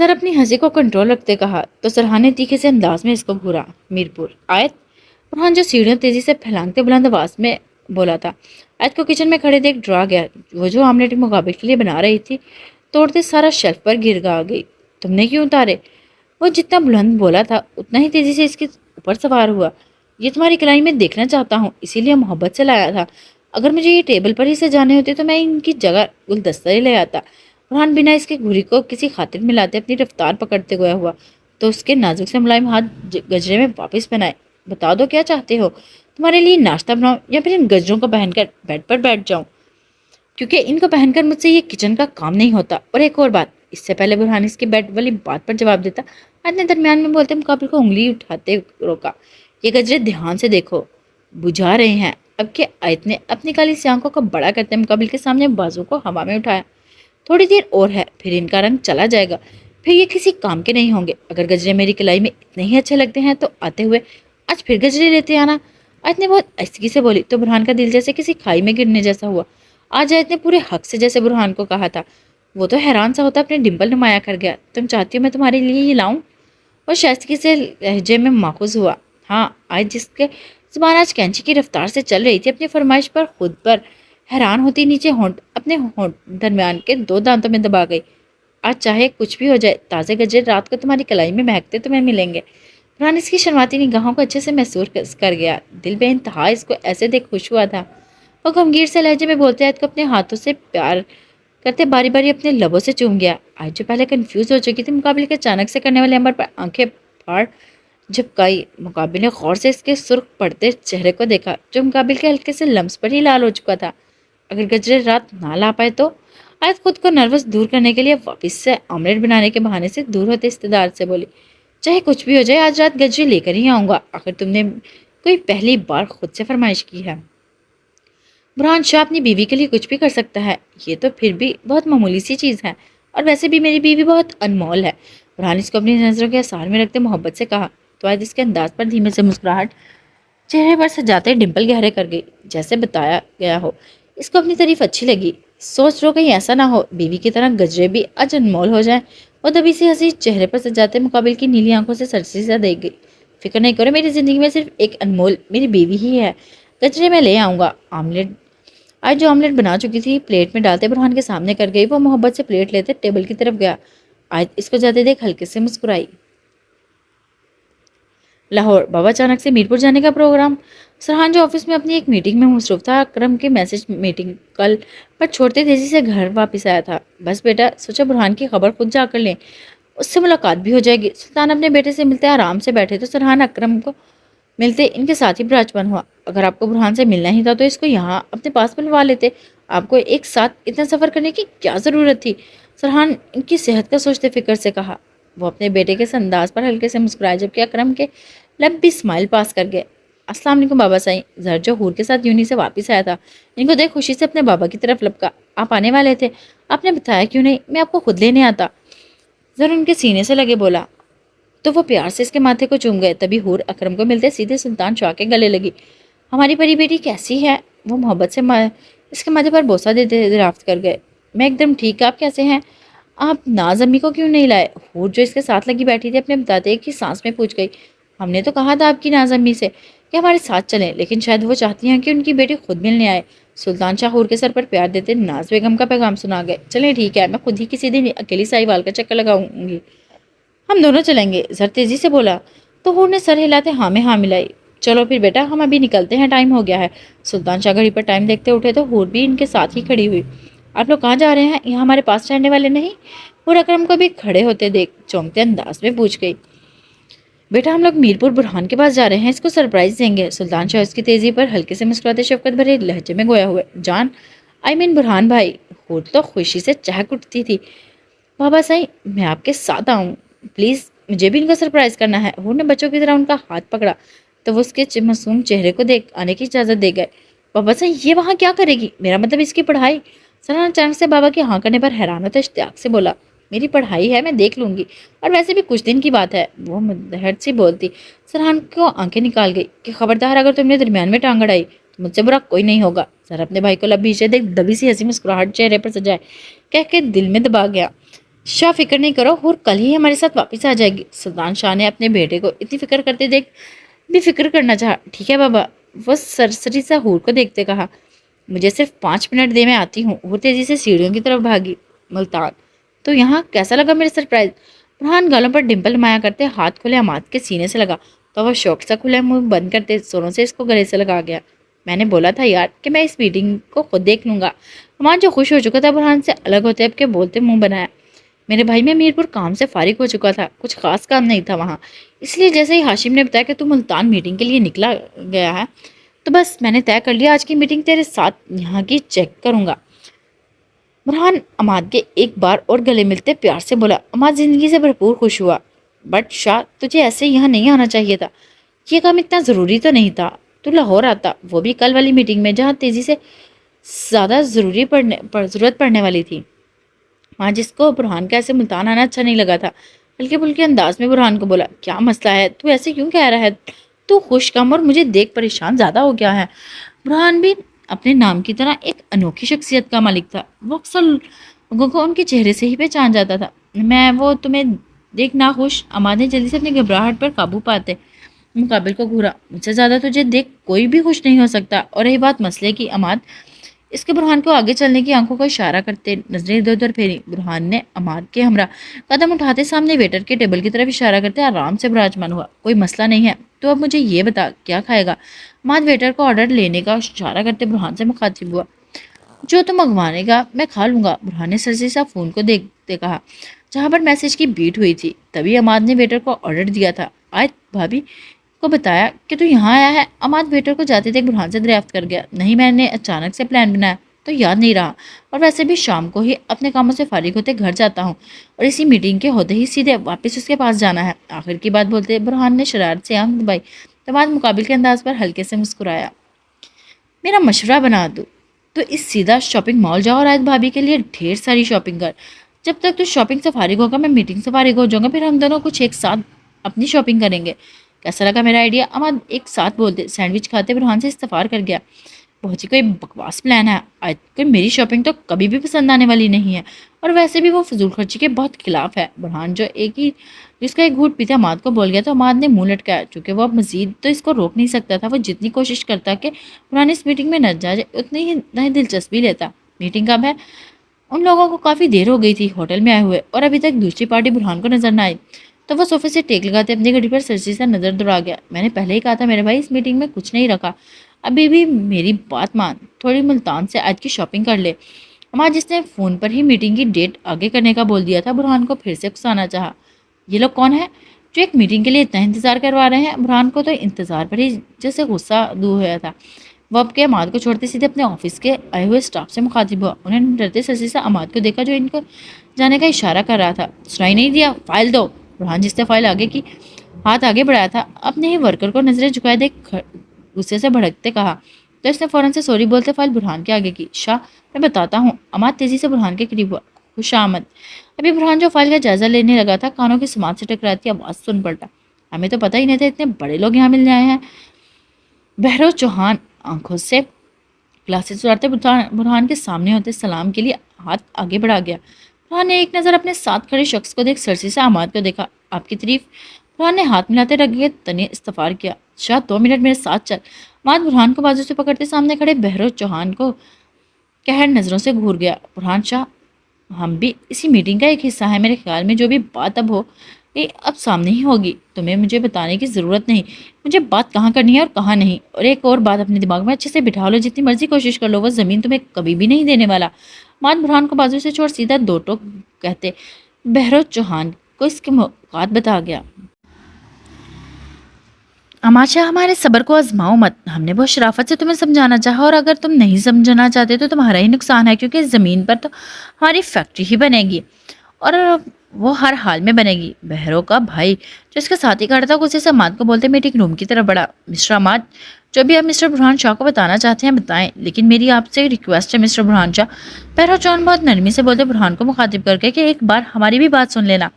ذرا اپنی ہنسی کو کنٹرول رکھتے کہا تو سرحان نے تیکھے سے انداز میں اس کو گھورا۔ میرپور آیت؟ برہان جو سیڑھیاں تیزی سے پھیلانگتے بلند آواز میں بولا تھا۔ آیت کو کچن میں کھڑے دیکھ ڈرا گیا۔ وہ جو آملیٹ مقابل کے لیے بنا رہی تھی توڑتے سارا شیلف پر گر گا گئی۔ تم نے کیوں اتارے؟ وہ جتنا بلند بولا تھا اتنا ہی تیزی سے اس کے اوپر سوار ہوا۔ یہ تمہاری کلائی میں دیکھنا چاہتا ہوں، اسی لیے محبت سے لایا تھا۔ اگر مجھے یہ ٹیبل پر ہی سے جانے ہوتے تو میں ان کی جگہ گلدستہ ہی لے آتا۔ برہان بنا اس کے گھوری کو کسی خاطر ملاتے اپنی رفتار پکڑتے گیا ہوا تو اس کے نازک سے ملائم ہاتھ گجرے میں واپس پہنائے۔ بتا دو کیا چاہتے ہو؟ تمہارے لیے ناشتہ بناؤں یا پھر ان گجروں کو پہن کر بیڈ پر بیٹھ جاؤں؟ کیونکہ ان کو پہن کر مجھ سے یہ کچن کا کام نہیں ہوتا۔ اور ایک اور بات، اس سے پہلے برہان اس کی بیڈ والی بات پر جواب دیتا، اپنے درمیان میں بولتے مقابل کو انگلی اٹھاتے روکا۔ یہ گجرے دھیان سے دیکھو، بجھا رہے ہیں۔ اب کہ آیت نے اپنی کالی سی آنکھوں کو بڑا کرتے مقابل کے سامنے بازو کو ہوا میں اٹھایا۔ تھوڑی دیر اور ہے پھر ان کا رنگ چلا جائے گا، پھر یہ کسی کام کے نہیں ہوں گے۔ اگر گجرے میری کلائی میں اتنے ہی اچھے لگتے ہیں تو آتے ہوئے آج پھر گجرے لیتے آنا۔ آیت نے بہت آہستگی سے بولی تو برہان کا دل جیسے کسی کھائی میں گرنے جیسا ہوا۔ آج آیت نے پورے حق سے جیسے برہان کو کہا تھا۔ وہ تو حیران سا ہوتا اپنے ڈمپل نمایاں کر گیا۔ تم چاہتی ہو میں تمہارے لیے یہ لاؤں؟ اور شائستگی سے لہجے میں ماخوذ ہوا۔ ہاں، آیت جس کے زبان آج کینچی کی رفتار سے چل رہی تھی اپنی فرمائش پر خود پر حیران ہوتی نیچے ہونٹ اپنے ہونٹ درمیان کے 2 دانتوں میں دبا گئی۔ آج چاہے کچھ بھی ہو جائے تازے گجرے رات کو تمہاری کلائی میں مہکتے تمہیں ملیں گے۔ برہان اس کی شرماتی نگاہوں کو اچھے سے محسوس کر گیا۔ دل بے انتہا اس کو ایسے دیکھ خوش ہوا تھا۔ وہ غمگیر سے لہجے میں بولتے آیت کو اپنے ہاتھوں سے پیار کرتے باری باری اپنے لبوں سے چوم گیا۔ آج جو پہلے کنفیوز ہو چکی تھی مقابلے کے اچانک سے کرنے والے امر پر آنکھیں پھاڑ جھپکائی۔ مقابل نے غور سے اس کے سرخ پڑتے چہرے کو دیکھا جو مقابل کے ہلکے سے لمس پر ہی لال ہو چکا تھا۔ اگر گجرے رات نہ لا پائے تو؟ آیت خود کو نروس دور کرنے کے لیے واپس سے آملیٹ بنانے کے بہانے سے دور ہوتے استدار سے بولی، چاہے کچھ بھی ہو جائے آج رات گجرے لے کر ہی آؤں گا۔ آخر تم نے کوئی پہلی بار خود سے فرمائش کی ہے۔ برہان شاہ اپنی بیوی کے لیے کچھ بھی کر سکتا ہے، یہ تو پھر بھی بہت معمولی سی چیز ہے، اور ویسے بھی میری بیوی بہت انمول ہے۔ برہان اس کو اپنی نظروں کے اثار میں رکھتے محبت سے کہا تو آیت اس کے انداز پر دھیمے سے مسکراہٹ چہرے پر سجاتے ڈمپل گہرے کر گئی۔ جیسے بتایا گیا ہو اس کو اپنی تعریف اچھی لگی۔ سوچ رو کہیں ایسا نہ ہو بیوی کی طرح گجرے بھی آج انمول ہو جائیں۔ وہ دبی سی ہنسی چہرے پر سجاتے مقابل کی نیلی آنکھوں سے سرسی سے دیکھ گئی۔ فکر نہیں کرو، میری زندگی میں صرف ایک انمول میری بیوی ہی ہے۔ گجرے میں لے آؤں گا۔ آملیٹ آج جو آملیٹ بنا چکی تھی پلیٹ میں ڈالتے برہان کے سامنے کر گئی۔ وہ محبت سے پلیٹ لیتے ٹیبل کی طرف گیا۔ آیت اس کو جاتے دیکھ ہلکے سے مسکرائی۔ لاہور بابا اچانک سے میرپور جانے کا پروگرام؟ سرحان جو آفس میں اپنی ایک میٹنگ میں مصروف تھا اکرم کے میسج میٹنگ کل پر چھوڑتے تیزی سے گھر واپس آیا تھا۔ بس بیٹا، سوچا برہان کی خبر خود جا کر لیں، اس سے ملاقات بھی ہو جائے گی۔ سلطان اپنے بیٹے سے ملتے آرام سے بیٹھے تو سرحان اکرم کو ملتے ان کے ساتھ ہی براجمان ہوا۔ اگر آپ کو برہان سے ملنا ہی تھا تو اس کو یہاں اپنے پاس بلوا لیتے، آپ کو ایک ساتھ اتنا سفر کرنے کی کیا ضرورت تھی؟ سرحان ان کی صحت کا سوچتے فکر سے کہا۔ وہ اپنے بیٹے کے انداز پر ہلکے سے مسکرائے جبکہ اکرم کے لب بھی اسمائل پاس کر گئے۔ السلام علیکم بابا سائیں۔ زہر جو حور کے ساتھ یونی سے واپس آیا تھا ان کو دیکھ خوشی سے اپنے بابا کی طرف لپکا۔ آپ آنے والے تھے، آپ نے بتایا کیوں نہیں؟ میں آپ کو خود لینے آتا۔ زہر ان کے سینے سے لگے بولا تو وہ پیار سے اس کے ماتھے کو چوم گئے۔ تبھی حور اکرم کو ملتے سیدھے سلطان شاہ کے گلے لگی۔ ہماری پری بیٹی کیسی ہے؟ وہ محبت سے اس کے ماتھے پر بوسہ دیتے دریافت کر گئے۔ میں ایک دم ٹھیک، آپ کیسے ہیں؟ آپ ناز امی کو کیوں نہیں لائے؟ حور جو اس کے ساتھ لگی بیٹھی تھی اپنے بتاتے ایک ہی سانس میں پوچھ گئی۔ ہم نے تو کہا تھا آپ کی ناز امی سے کہ ہمارے ساتھ چلیں، لیکن شاید وہ چاہتی ہیں کہ ان کی بیٹی خود ملنے آئے۔ سلطان شاہ حور کے سر پر پیار دیتے ناز بیگم کا پیغام سنا گئے۔ چلیں ٹھیک ہے، میں خود ہی کسی دن اکیلی ساہیوال کا چکر لگاؤں گی، ہم دونوں چلیں گے۔ زر تیزی سے بولا تو حور نے سر ہلاتے ہاں میں ہاں ملائی۔ چلو پھر بیٹا، ہم ابھی نکلتے ہیں، ٹائم ہو گیا ہے۔ سلطان شاہ گھڑی پر ٹائم دیکھتے اٹھے تو حور بھی ان کے ساتھ ہی کھڑی ہوئی۔ آپ لوگ کہاں جا رہے ہیں؟ یہاں ہمارے پاس ٹھہرنے والے نہیں؟ حور اکرم کو بھی کھڑے ہوتے دیکھ چونکتے انداز میں پوچھ گئی۔ بیٹا ہم لوگ میرپور برہان کے پاس جا رہے ہیں، اس کو سرپرائز دیں گے۔ سلطان شاہ اس کی تیزی پر ہلکے سے مسکراتے شفقت بھرے لہجے میں گویا ہوئے۔ جان برہان بھائی۔ حور تو خوشی سے چہک اٹھتی تھی۔ بابا سائیں میں آپ کے ساتھ آؤں پلیز، مجھے بھی ان کو سرپرائز کرنا ہے۔ حور نے بچوں کی طرح ان کا ہاتھ پکڑا تو وہ اس کے معصوم چہرے کو دیکھ آنے کی اجازت دے گئے۔ بابا سائیں یہ وہاں کیا کرے گی؟ میرا مطلب اس کی پڑھائی۔ سرحان اچانک سے بابا کے ہاں کرنے پر حیران ہوتا اشتیاق سے بولا، میری پڑھائی ہے، میں دیکھ لوں گی، اور ویسے بھی کچھ دن کی بات ہے۔ وہ مدہٹ سی بولتی سرحان کو آنکھیں نکال گئی کہ خبردار اگر تم نے درمیان میں ٹانگ اڑائی تو مجھ سے برا کوئی نہیں ہوگا۔ ذرا اپنے بھائی کو لب پیچھے دیکھ دبی سی ہنسی مسکراہٹ چہرے پر سجائے کہہ کے دل میں دبا گیا۔ شاہ فکر نہیں کرو، اور کل ہی ہمارے ساتھ واپس آ جائے گی۔ سلطان شاہ نے اپنے بیٹے کو اتنی فکر کرتے دیکھ بھی فکر کرنا چاہا۔ ٹھیک ہے بابا، وہ سرسری سا حور کو دیکھتے کہا۔ مجھے صرف 5 منٹ دے، میں آتی ہوں۔ وہ تیزی سے سیڑھیوں کی طرف بھاگی۔ ملتان تو یہاں کیسا لگا میرے سرپرائز؟ برہان گالوں پر ڈمپل مایا کرتے ہاتھ کھلے عماد کے سینے سے لگا تو وہ شوق سے کھلے منہ بند کرتے زوروں سے اس کو گلے سے لگا گیا۔ میں نے بولا تھا یار کہ میں اس میٹنگ کو خود دیکھ لوں گا۔ عماد جو خوش ہو چکا تھا برہان سے الگ ہوتے اب کے بولتے منہ بنایا۔ میرے بھائی، میں میرپور کام سے فارغ ہو چکا تھا، کچھ خاص کام نہیں تھا وہاں، اس لیے جیسے ہی ہاشم نے بتایا کہ تو ملتان میٹنگ کے لیے نکلا گیا ہے تو بس میں نے طے کر لیا آج کی میٹنگ تیرے ساتھ یہاں کی چیک کروں گا۔ برہان عماد کے ایک بار اور گلے ملتے پیار سے بولا۔ عماد زندگی سے بھرپور خوش ہوا۔ بٹ شاہ، تجھے ایسے یہاں نہیں آنا چاہیے تھا، یہ کام اتنا ضروری تو نہیں تھا، تو لاہور آتا، وہ بھی کل والی میٹنگ میں جہاں تیزی سے زیادہ ضرورت پڑنے والی تھی۔ وہاں جس کو برہان کا ایسے ملتان آنا اچھا نہیں لگا تھا، ہلکے پھلکے انداز میں برہان کو بولا۔ کیا مسئلہ ہے؟ تو ایسے کیوں کہہ رہا ہے؟ تو خوش کم اور مجھے دیکھ پریشان زیادہ ہو گیا ہے۔ برہان بھی اپنے نام کی طرح ایک انوکھی شخصیت کا مالک تھا، وہ اکثر لوگوں کو ان کے چہرے سے ہی پہچان جاتا تھا۔ میں وہ تمہیں دیکھ ناخوش۔ عماد نے جلدی سے اپنی گھبراہٹ پر قابو پاتے مقابل کو گھورا۔ مجھ سے زیادہ تجھے دیکھ کوئی بھی خوش نہیں ہو سکتا، اور رہی بات مسئلے کی، عماد اس کے برہان کو آگے چلنے کی آنکھوں کو اشارہ کرتے نظریں ادھر ادھر پھیری۔ برہان نے عماد کے ہمراہ قدم اٹھاتے سامنے ویٹر کے ٹیبل کی طرف اشارہ کرتے آرام سے براجمان ہوا۔ کوئی مسئلہ نہیں ہے، تو اب مجھے یہ بتا کیا کھائے گا؟ عماد ویٹر کو آرڈر لینے کا اشارہ کرتے برہان سے مخاطب ہوا۔ جو تم منگوانے گا میں کھا لوں گا، برہان نے سرسری سا فون کو دیکھتے کہا جہاں پر میسج کی بیٹ ہوئی تھی۔ تبھی عماد نے ویٹر کو آرڈر دیا تھا۔ آیت بھابی کو بتایا کہ تو یہاں آیا ہے؟ عماد ویٹر کو جاتے دیکھ برہان سے دریافت کر گیا۔ نہیں، میں نے اچانک سے پلان بنایا تو یاد نہیں رہا، اور ویسے بھی شام کو ہی اپنے کاموں سے فارغ ہوتے گھر جاتا ہوں، اور اسی میٹنگ کے ہوتے ہی سیدھے واپس اس کے پاس جانا ہے۔ آخر کی بات بولتے برہان نے شرارت سے آنکھ دبائی تو بعد مقابل کے انداز پر ہلکے سے مسکرایا۔ میرا مشورہ بنا دو تو اس سیدھا شاپنگ مال جاؤ اور آیت بھابی کے لیے ڈھیر ساری شاپنگ کر۔ جب تک تو شاپنگ سے فارغ ہوگا میں میٹنگ سے فارغ ہو جاؤں گا، پھر ہم دونوں کچھ ایک ساتھ اپنی شاپنگ کریں گے۔ کیسا لگا میرا آئیڈیا؟ عماد ایک ساتھ بولتے سینڈوچ کھاتے برہان سے استفار کر گیا۔ بہت ہی کوئی بکواس پلان ہے، آیت کو میری شاپنگ تو کبھی بھی پسند آنے والی نہیں ہے، اور ویسے بھی وہ فضول خرچی کے بہت خلاف ہے۔ برہان جس کا ایک گھوٹ پیتے عماد کو بول گیا تو عماد نے منہ لٹکایا، چونکہ وہ اب مزید تو اس کو روک نہیں سکتا تھا۔ وہ جتنی کوشش کرتا کہ برہان اس میٹنگ میں نہ جائے اتنی ہی دلچسپی لیتا۔ میٹنگ کب ہے؟ ان لوگوں کو کافی دیر ہو گئی تھی ہوٹل میں آئے ہوئے، اور ابھی تک دوسری پارٹی برہان کو نظر نہ آئی، تو وہ صوفے سے ٹیک لگاتے اپنی گھڑی پر سرسری سے نظر دوڑا گیا۔ میں نے پہلے ہی کہا تھا میرے بھائی، اس میٹنگ میں کچھ نہیں رکھا، ابھی بھی میری بات مان، تھوڑی ملتان سے آج کی شاپنگ کر لے۔ عماد جس نے فون پر ہی میٹنگ کی ڈیٹ آگے کرنے کا بول دیا تھا، برہان کو پھر سے اکسانا چاہا۔ یہ لوگ کون ہیں جو ایک میٹنگ کے لیے اتنا انتظار کروا رہے ہیں؟ برہان کو تو انتظار پر ہی جیسے غصہ دور ہوا تھا۔ وہ اب کے عماد کو چھوڑتے سیدھے اپنے آفس کے آئے ہوئے سٹاف سے مخاطب ہوا۔ انہیں ڈرتے سرسری سے عماد کو دیکھا جو ان کو جانے کا اشارہ کر رہا تھا۔ سنائی نہیں دیا؟ فائل دو۔ برہان جس نے فائل آگے کی ہاتھ آگے بڑھایا تھا اپنے ہی ورکر کو نظریں جھکائے دیکھ غصے سے بھڑکتے کہا، تو اس نے فوراً سے سوری بولتے فائل برہان کے آگے کی۔ شاہ، میں بتاتا ہوں۔ عماد تیزی سے برہان کے قریب ہوا۔ خوش آمد۔ ابھی برہان جو فائل کا جائزہ لینے لگا تھا کانوں کی سماعت سے ٹکراتی آواز سن پڑتا۔ ہمیں تو پتہ ہی نہیں تھا اتنے بڑے لوگ یہاں ملنے آئے ہیں۔ بہروز چوہان آنکھوں سے گلاسز اتارتے برہان کے سامنے ہوتے سلام کے لیے ہاتھ آگے بڑھا گیا۔ برہان نے ایک نظر اپنے ساتھ کھڑے شخص کو دیکھ سرسری سے عماد کو دیکھا۔ آپ کی تعریف؟ برہان نے ہاتھ ملاتے رگے تنے استفار کیا۔ شاہ 2 منٹ میرے ساتھ چل۔ عماد برہان کو بازو سے پکڑتے سامنے کھڑے بہروز چوہان کو قہر نظروں سے گھور گیا۔ برہان شاہ، ہم بھی اسی میٹنگ کا ایک حصہ ہے، میرے خیال میں جو بھی بات اب ہو یہ اب سامنے ہی ہوگی، تمہیں مجھے بتانے کی ضرورت نہیں مجھے بات کہاں کرنی ہے اور کہاں نہیں۔ اور ایک اور بات اپنے دماغ میں اچھے سے بٹھا لو، جتنی مرضی کوشش کر لو وہ زمین تمہیں کبھی بھی نہیں دینے والا۔ عماد برہان کو بازو سے چھوڑ سیدھا 2 ٹوک کہتے بہروز چوہان کو اس کے موقعات بتا گیا۔ عماد شاہ، ہمارے صبر کو آزماؤ مت، ہم نے بہت شرافت سے تمہیں سمجھانا چاہا، اور اگر تم نہیں سمجھنا چاہتے تو تمہارا ہی نقصان ہے، کیونکہ اس زمین پر تو ہماری فیکٹری ہی بنے گی، اور وہ ہر حال میں بنے گی۔ بہرو کا بھائی جو اس کے ساتھ ہی کھڑا تھا غصے سے عماد کو بولتے میٹنگ روم کی طرف بڑھا۔ مسٹر عماد، جو بھی آپ مسٹر برہان شاہ کو بتانا چاہتے ہیں بتائیں، لیکن میری آپ سے ریکویسٹ ہے مسٹر برہان شاہ۔ بہرو چوہان بہت نرمی سے بولتے برہان کو مخاطب کر کے کہ ایک بار ہماری بھی بات سن لینا،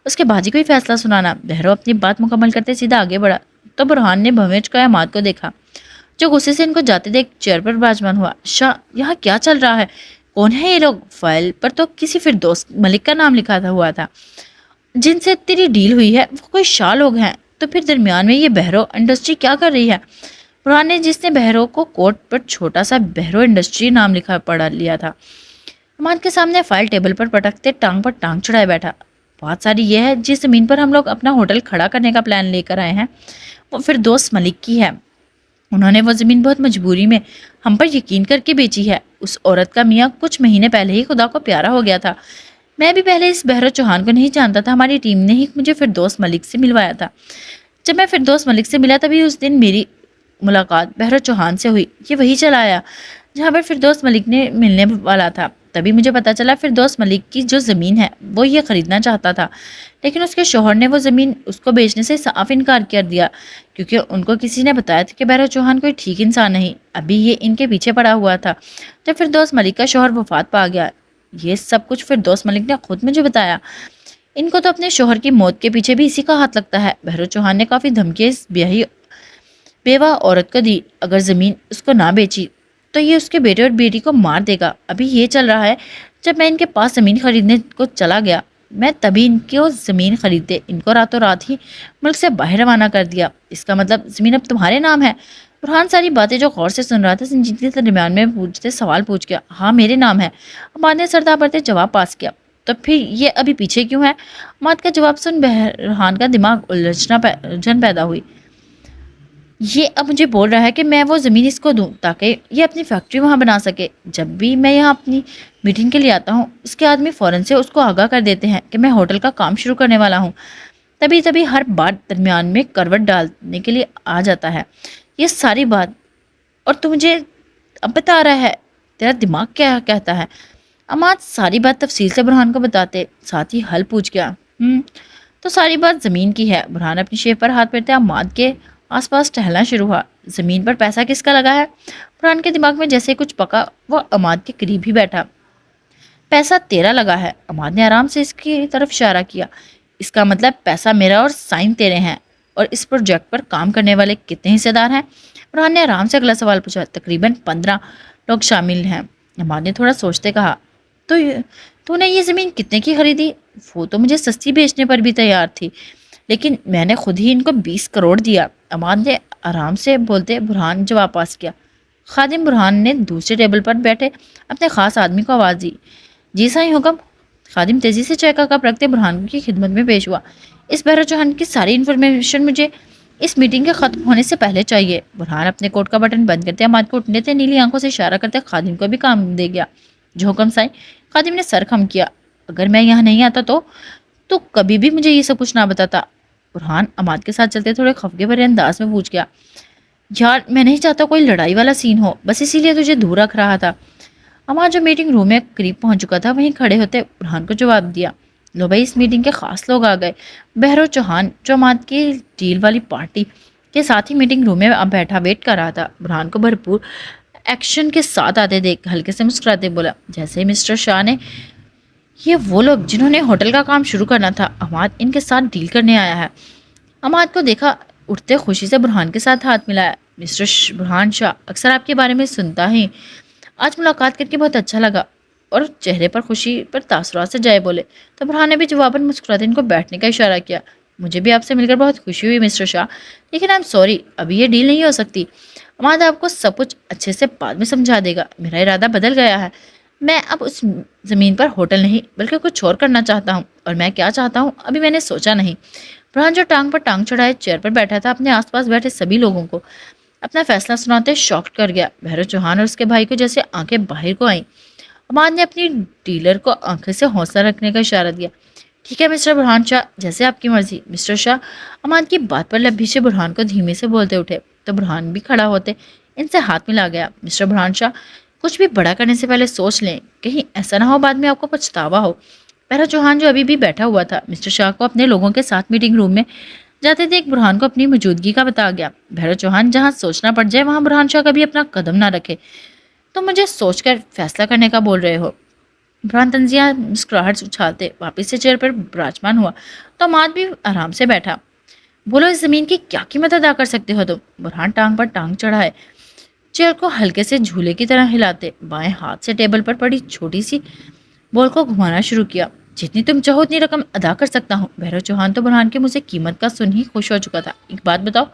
اس کے بعد ہی کوئی فیصلہ سنانا۔ بہرو اپنی بات مکمل کرتے سیدھا آگے بڑھا تو برہان نے بھویں چکائے عماد کو دیکھا جو غصے سے ان کو جاتے دیکھ چیئر پر براجمان ہوا۔ شاہ، یہاں کیا چل رہا ہے؟ کون ہے یہ لوگ؟ فائل پر تو کسی فردوس ملک کا نام لکھا ہوا تھا. جن سے تیری ڈیل ہوئی ہے وہ کوئی شاہ لوگ ہیں. تو پھر درمیان میں یہ بہرو انڈسٹری کیا کر رہی ہے؟ برہان نے جس نے بہرو کو کوٹ پر چھوٹا سا بہرو انڈسٹری نام لکھا پڑھا لیا تھا عماد کے سامنے فائل ٹیبل پر پٹکتے ٹانگ پر ٹانگ چڑھائے بیٹھا. بات ساری یہ ہے جس زمین پر ہم لوگ اپنا ہوٹل کھڑا کرنے کا پلان لے کر آئے ہیں وہ فردوس ملک کی ہے. انہوں نے وہ زمین بہت مجبوری میں ہم پر یقین کر کے بیچی ہے. اس عورت کا میاں کچھ مہینے پہلے ہی خدا کو پیارا ہو گیا تھا. میں بھی پہلے اس بہرو چوہان کو نہیں جانتا تھا. ہماری ٹیم نے ہی مجھے فردوس ملک سے ملوایا تھا. جب میں فردوس ملک سے ملا تبھی اس دن میری ملاقات بہرو چوہان سے ہوئی. یہ وہی چلا آیا جہاں پر فردوس ملک نے ملنے والا تھا. تبھی مجھے پتا چلا فردوس ملک کی جو زمین ہے وہ یہ خریدنا چاہتا تھا لیکن اس کے شوہر نے وہ زمین اس کو بیچنے سے صاف انکار کر دیا کیونکہ ان کو کسی نے بتایا تھا کہ بہرو چوہان کوئی ٹھیک انسان نہیں. ابھی یہ ان کے پیچھے پڑا ہوا تھا جب فردوس ملک کا شوہر وفات پا گیا. یہ سب کچھ فردوس ملک نے خود مجھے بتایا. ان کو تو اپنے شوہر کی موت کے پیچھے بھی اسی کا ہاتھ لگتا ہے. بہرو چوہان نے کافی دھمکیاں اس بیوہ عورت کو دی. اگر زمین اس کو نہ بیچی تو یہ اس کے بیٹے اور بیٹی کو مار دے گا. ابھی یہ چل رہا ہے جب میں ان کے پاس زمین خریدنے کو چلا گیا میں تبھی ان کو زمین خریدتے ان کو راتوں رات ہی ملک سے باہر روانہ کر دیا. اس کا مطلب زمین اب تمہارے نام ہے؟ برہان ساری باتیں جو غور سے سن رہا تھا سنجیدگی سے درمیان میں سوال پوچھ گیا. ہاں میرے نام ہے. عماد نے سر دابڑتے جواب پاس کیا. تو پھر یہ ابھی پیچھے کیوں ہے؟ عماد کا جواب سن برہان کا دماغ الجھن پیدا ہوئی. یہ اب مجھے بول رہا ہے کہ میں وہ زمین اس کو دوں تاکہ یہ اپنی فیکٹری وہاں بنا سکے. جب بھی میں یہاں اپنی میٹنگ کے لیے آتا ہوں اس کے آدمی فوراً سے اس کو آگاہ کر دیتے ہیں کہ میں ہوٹل کا کام شروع کرنے والا ہوں. تبھی ہر بات درمیان میں کروٹ ڈالنے کے لیے آ جاتا ہے. یہ ساری بات اور تو مجھے اب بتا رہا ہے تیرا دماغ کیا کہتا ہے؟ عماد ساری بات تفصیل سے برہان کو بتاتے ساتھ ہی حل پوچھ گیا. تو ساری بات زمین کی ہے. برہان اپنی شیف پر ہاتھ پھیرتے عماد کے آس پاس ٹہلنا شروع ہوا. زمین پر پیسہ کس کا لگا ہے؟ برہان کے دماغ میں جیسے کچھ پکا وہ عماد کے قریب ہی بیٹھا. پیسہ تیرا لگا ہے. عماد نے آرام سے اس کی طرف اشارہ کیا. اس کا مطلب پیسہ میرا اور سائن تیرے ہیں. اور اس پروجیکٹ پر کام کرنے والے کتنے حصے دار ہیں؟ برہان نے آرام سے اگلا سوال پوچھا. تقریباً 15 لوگ شامل ہیں. عماد نے تھوڑا سوچتے کہا. تو نے یہ زمین کتنے کی خریدی؟ وہ تو مجھے سستی بیچنے پر بھی تیار تھی لیکن میں نے خود ہی ان کو 20 کروڑ دیا. عماد نے آرام سے بولتے برہان جواب پاس کیا. خادم برہان نے دوسرے ٹیبل پر بیٹھے اپنے خاص آدمی کو آواز دی. جی سائیں حکم. خادم تیزی سے چائے کا کپ رکھتے برہان کی خدمت میں پیش ہوا. اس بہرو چوہان کی ساری انفارمیشن مجھے اس میٹنگ کے ختم ہونے سے پہلے چاہیے. برہان اپنے کوٹ کا بٹن بند کرتے عماد کو اٹھنے تھے نیلی آنکھوں سے اشارہ کرتے خادم کو بھی کام دے گیا. جو حکم سائیں. خادم نے سر خم کیا. اگر میں یہاں نہیں آتا تو کبھی بھی مجھے یہ سب کچھ نہ بتاتا. برہان عماد کے ساتھ چلتے تھوڑے خفگے بھرے انداز میں پوچھ گیا. یار میں نہیں چاہتا کوئی لڑائی والا سین ہو بس اسی لیے تجھے دور رکھ رہا تھا. عماد جو میٹنگ روم میں قریب پہنچ چکا تھا وہیں کھڑے ہوتے برہان کو جواب دیا. لو بھائی اس میٹنگ کے خاص لوگ آ گئے. بہرو چوہان جو عماد کی ڈیل والی پارٹی کے ساتھ ہی میٹنگ روم میں اب بیٹھا ویٹ کر رہا تھا. برہان کو بھرپور ایکشن کے ساتھ آتے دیکھ ہلکے سے مسکراتے بولا. جیسے ہی مسٹر شاہ نے یہ وہ لوگ جنہوں نے ہوٹل کا کام شروع کرنا تھا عماد ان کے ساتھ ڈیل کرنے آیا ہے. عماد کو دیکھا اٹھتے خوشی سے برہان کے ساتھ ہاتھ ملایا. مسٹر برہان شاہ اکثر آپ کے بارے میں سنتا ہی آج ملاقات کر کے بہت اچھا لگا. اور چہرے پر خوشی پر تاثرات سے جائے بولے. تو برہان نے بھی جواباً مسکراتے ان کو بیٹھنے کا اشارہ کیا. مجھے بھی آپ سے مل کر بہت خوشی ہوئی مسٹر شاہ لیکن آئی ایم سوری ابھی یہ ڈیل نہیں ہو سکتی. عماد آپ کو سب کچھ اچھے سے بعد میں سمجھا دے گا. میرا ارادہ بدل گیا ہے. میں اب اس زمین پر ہوٹل نہیں بلکہ کچھ اور کرنا چاہتا ہوں اور میں کیا چاہتا ہوں ابھی میں نے سوچا نہیں. برہان جو ٹانگ پر ٹانگ چڑھائے چیئر پر بیٹھا تھا اپنے آس پاس بیٹھے سبھی لوگوں کو اپنا فیصلہ سناتے شاکڈ کر گیا. بہرو چوہان اور اس کے بھائی کو جیسے آنکھیں باہر کو آئیں. عماد نے اپنی ڈیلر کو آنکھیں سے حوصلہ رکھنے کا اشارہ دیا. ٹھیک ہے مسٹر برہان شاہ جیسے آپ کی مرضی. مسٹر شاہ عماد کی بات پر لب سے برہان کو دھیمے سے بولتے اٹھے تو برہان بھی کھڑا ہوتے ان سے ہاتھ ملا گیا. مسٹر برہان شاہ کچھ بھی بڑا کرنے سے پہلے سوچ لیں کہیں ایسا نہ ہو بعد میں آپ کو پچھتاوا ہو. بہرو چوہان جو ابھی بھی بیٹھا ہوا تھا مسٹر شاہ کو اپنے لوگوں کے ساتھ میٹنگ روم میں جاتے دیکھ برہان کو اپنی موجودگی کا بتا گیا. بہرو چوہان جہاں سوچنا پڑ جائے وہاں برہان شاہ کبھی اپنا قدم نہ رکھے. تو مجھے سوچ کر فیصلہ کرنے کا بول رہے ہو؟ برہان طنزیہ مسکراہٹ اچھالتے واپس سے چیئر پر براجمان ہوا تو عماد بھی آرام سے بیٹھا. بولو اس زمین کی کیا قیمت ادا کر سکتے ہو تم؟ برہان ٹانگ پر ٹانگ چڑھائے چیئر کو ہلکے سے جھولے کی طرح ہلاتے بائیں ہاتھ سے ٹیبل پر پڑی چھوٹی سی بال کو گھمانا شروع کیا. جتنی تم چاہو اتنی رقم ادا کر سکتا ہوں. بہرو چوہان تو برہان کے منہ سے قیمت کا سن ہی خوش ہو چکا تھا. ایک بات بتاؤ.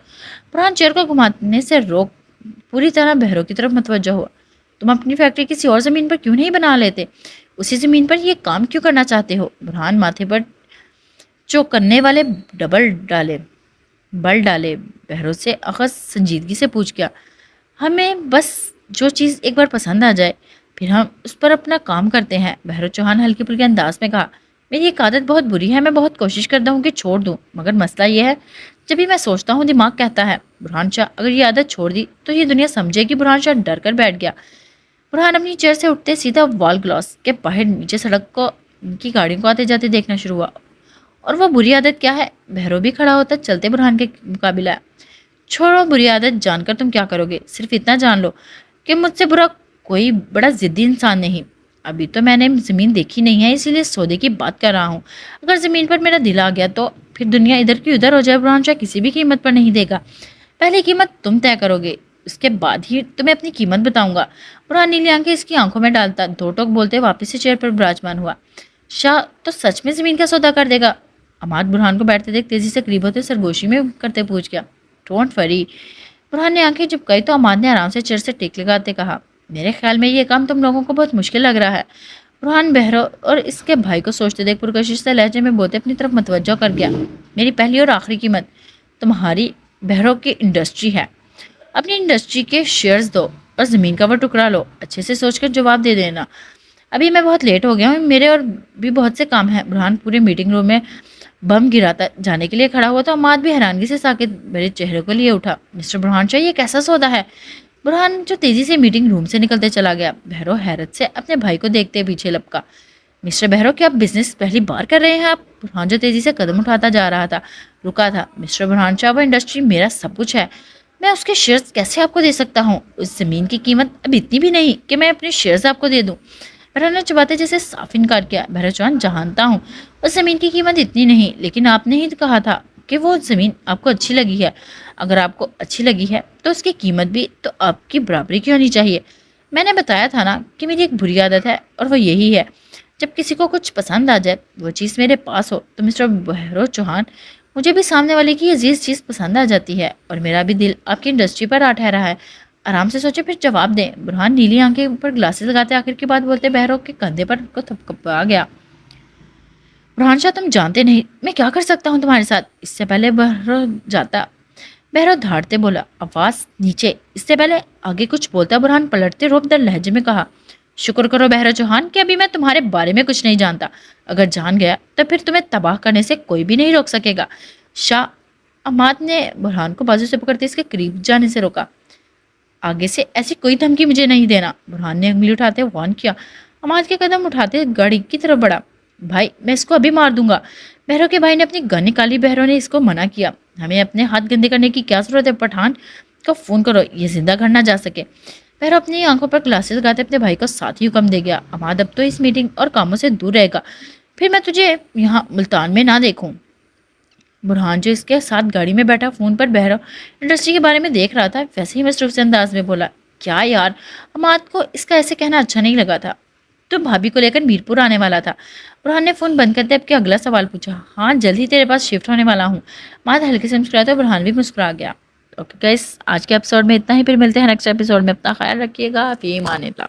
برہان چیئر کو گھمانے سے روک پوری طرح بہرو کی طرف متوجہ ہوا. تم اپنی فیکٹری کسی اور زمین پر کیوں نہیں بنا لیتے؟ اسی زمین پر یہ کام کیوں کرنا چاہتے ہو؟ برہان ماتھے پر چوکنے والے بل ڈالے بہرو سے اخذ سنجیدگی سے پوچھ گیا. ہمیں بس جو چیز ایک بار پسند آ جائے پھر ہم اس پر اپنا کام کرتے ہیں. بہرو چوہان ہلکے پھلکے انداز میں کہا. میری ایک عادت بہت بری ہے. میں بہت کوشش کرتا ہوں کہ چھوڑ دوں مگر مسئلہ یہ ہے جب بھی میں سوچتا ہوں دماغ کہتا ہے. برہان شاہ اگر یہ عادت چھوڑ دی تو یہ دنیا سمجھے گی. برہان شاہ ڈر کر بیٹھ گیا. برہان اپنی چیئر سے اٹھتے سیدھا وال گلاس کے باہر نیچے سڑک کو ان کی گاڑیوں کو آتے جاتے دیکھنا شروع ہوا. اور وہ بری عادت کیا ہے؟ بہرو بھی کھڑا ہوتا چلتے برہان کے مقابلہ. چھوڑو بری عادت جان کر تم کیا کرو گے؟ صرف اتنا جان لو کہ مجھ سے برا کوئی بڑا ضدی انسان نہیں. ابھی تو میں نے زمین دیکھی نہیں ہے اسی لیے سودے کی بات کر رہا ہوں. اگر زمین پر میرا دل آ گیا تو پھر دنیا ادھر کی ادھر ہو جائے. برہان شاہ کسی بھی قیمت پر نہیں دے گا. پہلی قیمت تم طے کرو گے اس کے بعد ہی تمہیں اپنی قیمت بتاؤں گا. برہان نیلی آنکھیں اس کی آنکھوں میں ڈالتا دو ٹوک بولتے واپس سے چیئر پر براجمان ہوا. شاہ تو سچ میں زمین کا سودا کر دے گا؟ عماد برہان کو بیٹھتے دیکھ تیزی سے قریب ہوتے سرگوشی میں کرتے پوچھ گیا. Don't worry. برہان نے آنکھیں جھپکائی تو عماد نے آرام سے چیئر سے ٹیک لگاتے کہا. میرے خیال میں یہ کام تم لوگوں کو بہت مشکل لگ رہا ہے. برہان بہرو اور اس کے بھائی کو سوچتے دیکھ پرکشش سے لہجے میں بولتے اپنی طرف متوجہ کر گیا. میری پہلی اور آخری قیمت تمہاری بہرو کی انڈسٹری ہے. اپنی انڈسٹری کے شیئرز دو اور زمین کا وہ ٹکڑا لو. اچھے سے سوچ کر جواب دے دینا. ابھی میں بہت لیٹ ہو گیا ہوں. میرے اور بھی بہت سے کام ہیں. برہان پورے میٹنگ روم میں بم گراتا جانے کے لیے کھڑا ہوا تو عماد بھی حیرانگی سے ساکت بھرے چہرے کو لیے اٹھا. مسٹر برہان شاہ یہ کیسا سودا ہے؟ برہان جو تیزی سے میٹنگ روم سے نکلتے چلا گیا. بہرو حیرت سے اپنے بھائی کو دیکھتے پیچھے لپکا. مسٹر بہرو کیا آپ بزنس پہلی بار کر رہے ہیں آپ؟ برہان جو تیزی سے قدم اٹھاتا جا رہا تھا رکا تھا. مسٹر برہان شاہ وہ انڈسٹری میرا سب کچھ ہے. میں اس کے شیئرز کیسے آپ کو دے سکتا ہوں؟ اس زمین کی قیمت اب اتنی بھی نہیں کہ میں اپنے شیئرز آپ کو دے دوں. برہان نے چباتے جیسے صاف انکار کیا. بہرو چوہان جانتا ہوں اس زمین کی قیمت اتنی نہیں لیکن آپ نے ہی کہا تھا کہ وہ زمین آپ کو اچھی لگی ہے. اگر آپ کو اچھی لگی ہے تو اس کی قیمت بھی تو آپ کی برابری کی ہونی چاہیے. میں نے بتایا تھا نا کہ میری ایک بری عادت ہے اور وہ یہی ہے جب کسی کو کچھ پسند آ جائے وہ چیز میرے پاس ہو تو مسٹر بہرو چوہان مجھے بھی سامنے والے کی عزیز چیز پسند آ جاتی ہے اور میرا بھی دل آپ کی انڈسٹری پر آ ٹھہرا ہے. آرام سے سوچے پھر جواب دیں. برہان نیلی آنکھیں پر گلاسز لگاتے آخر کی بات بولتے بہرو کے کندھے پر کو تھپکا گیا. برہان شاہ تم جانتے نہیں میں کیا کر سکتا ہوں تمہارے ساتھ. اس سے پہلے بہرو دھاڑتے بولا. آواز نیچے. اس سے پہلے آگے کچھ بولتا برہان پلٹتے روب در لہجے میں کہا. شکر کرو بہرو چوہان کہ ابھی میں تمہارے بارے میں کچھ نہیں جانتا. اگر جان گیا تو پھر تمہیں تباہ کرنے سے کوئی بھی نہیں روک سکے گا. شاہ. عماد نے برہان کو بازو سے پکڑتے اس کے قریب جانے سے روکا. آگے سے ایسی کوئی دھمکی مجھے نہیں دینا. برہان نے انگلی اٹھاتے وارن کیا. عماد کے قدم اٹھاتے گاڑی کی طرف بڑھا. بھائی میں اس کو ابھی مار دوں گا. بہرو کے بھائی نے اپنی گن نکالی. بہرو نے اس کو منع کیا. ہمیں اپنے ہاتھ گندے کرنے کی کیا ضرورت ہے؟ پٹھان کو فون کرو یہ زندہ گھر نہ جا سکے. بہرو اپنی آنکھوں پر گلاسز لگاتے اپنے بھائی کو ساتھ ہی حکم دے گیا. عماد اب تو اس میٹنگ اور کاموں سے دور رہے گا. پھر میں تجھے یہاں ملتان میں نہ دیکھوں. برہان جو اس کے ساتھ گاڑی میں بیٹھا فون پر بہرو انڈسٹری کے بارے میں دیکھ رہا تھا ویسے ہی مصروف سے انداز میں بولا. کیا یار؟ عماد کو اس کا ایسے کہنا اچھا نہیں لگا تھا. تو بھابھی کو لے کر میرپور آنے والا تھا. برہان نے فون بند کرتے اب کے اگلا سوال پوچھا. ہاں جلد ہی تیرے پاس شفٹ ہونے والا ہوں. عماد ہلکے سے مسکرایا تو برہان بھی مسکرا گیا. اوکے گائس آج کے ایپیسوڈ میں اتنا ہی. پھر ملتے ہیں نیکسٹ ایپیسوڈ میں. اپنا خیال رکھیے گا. فی امان اللہ.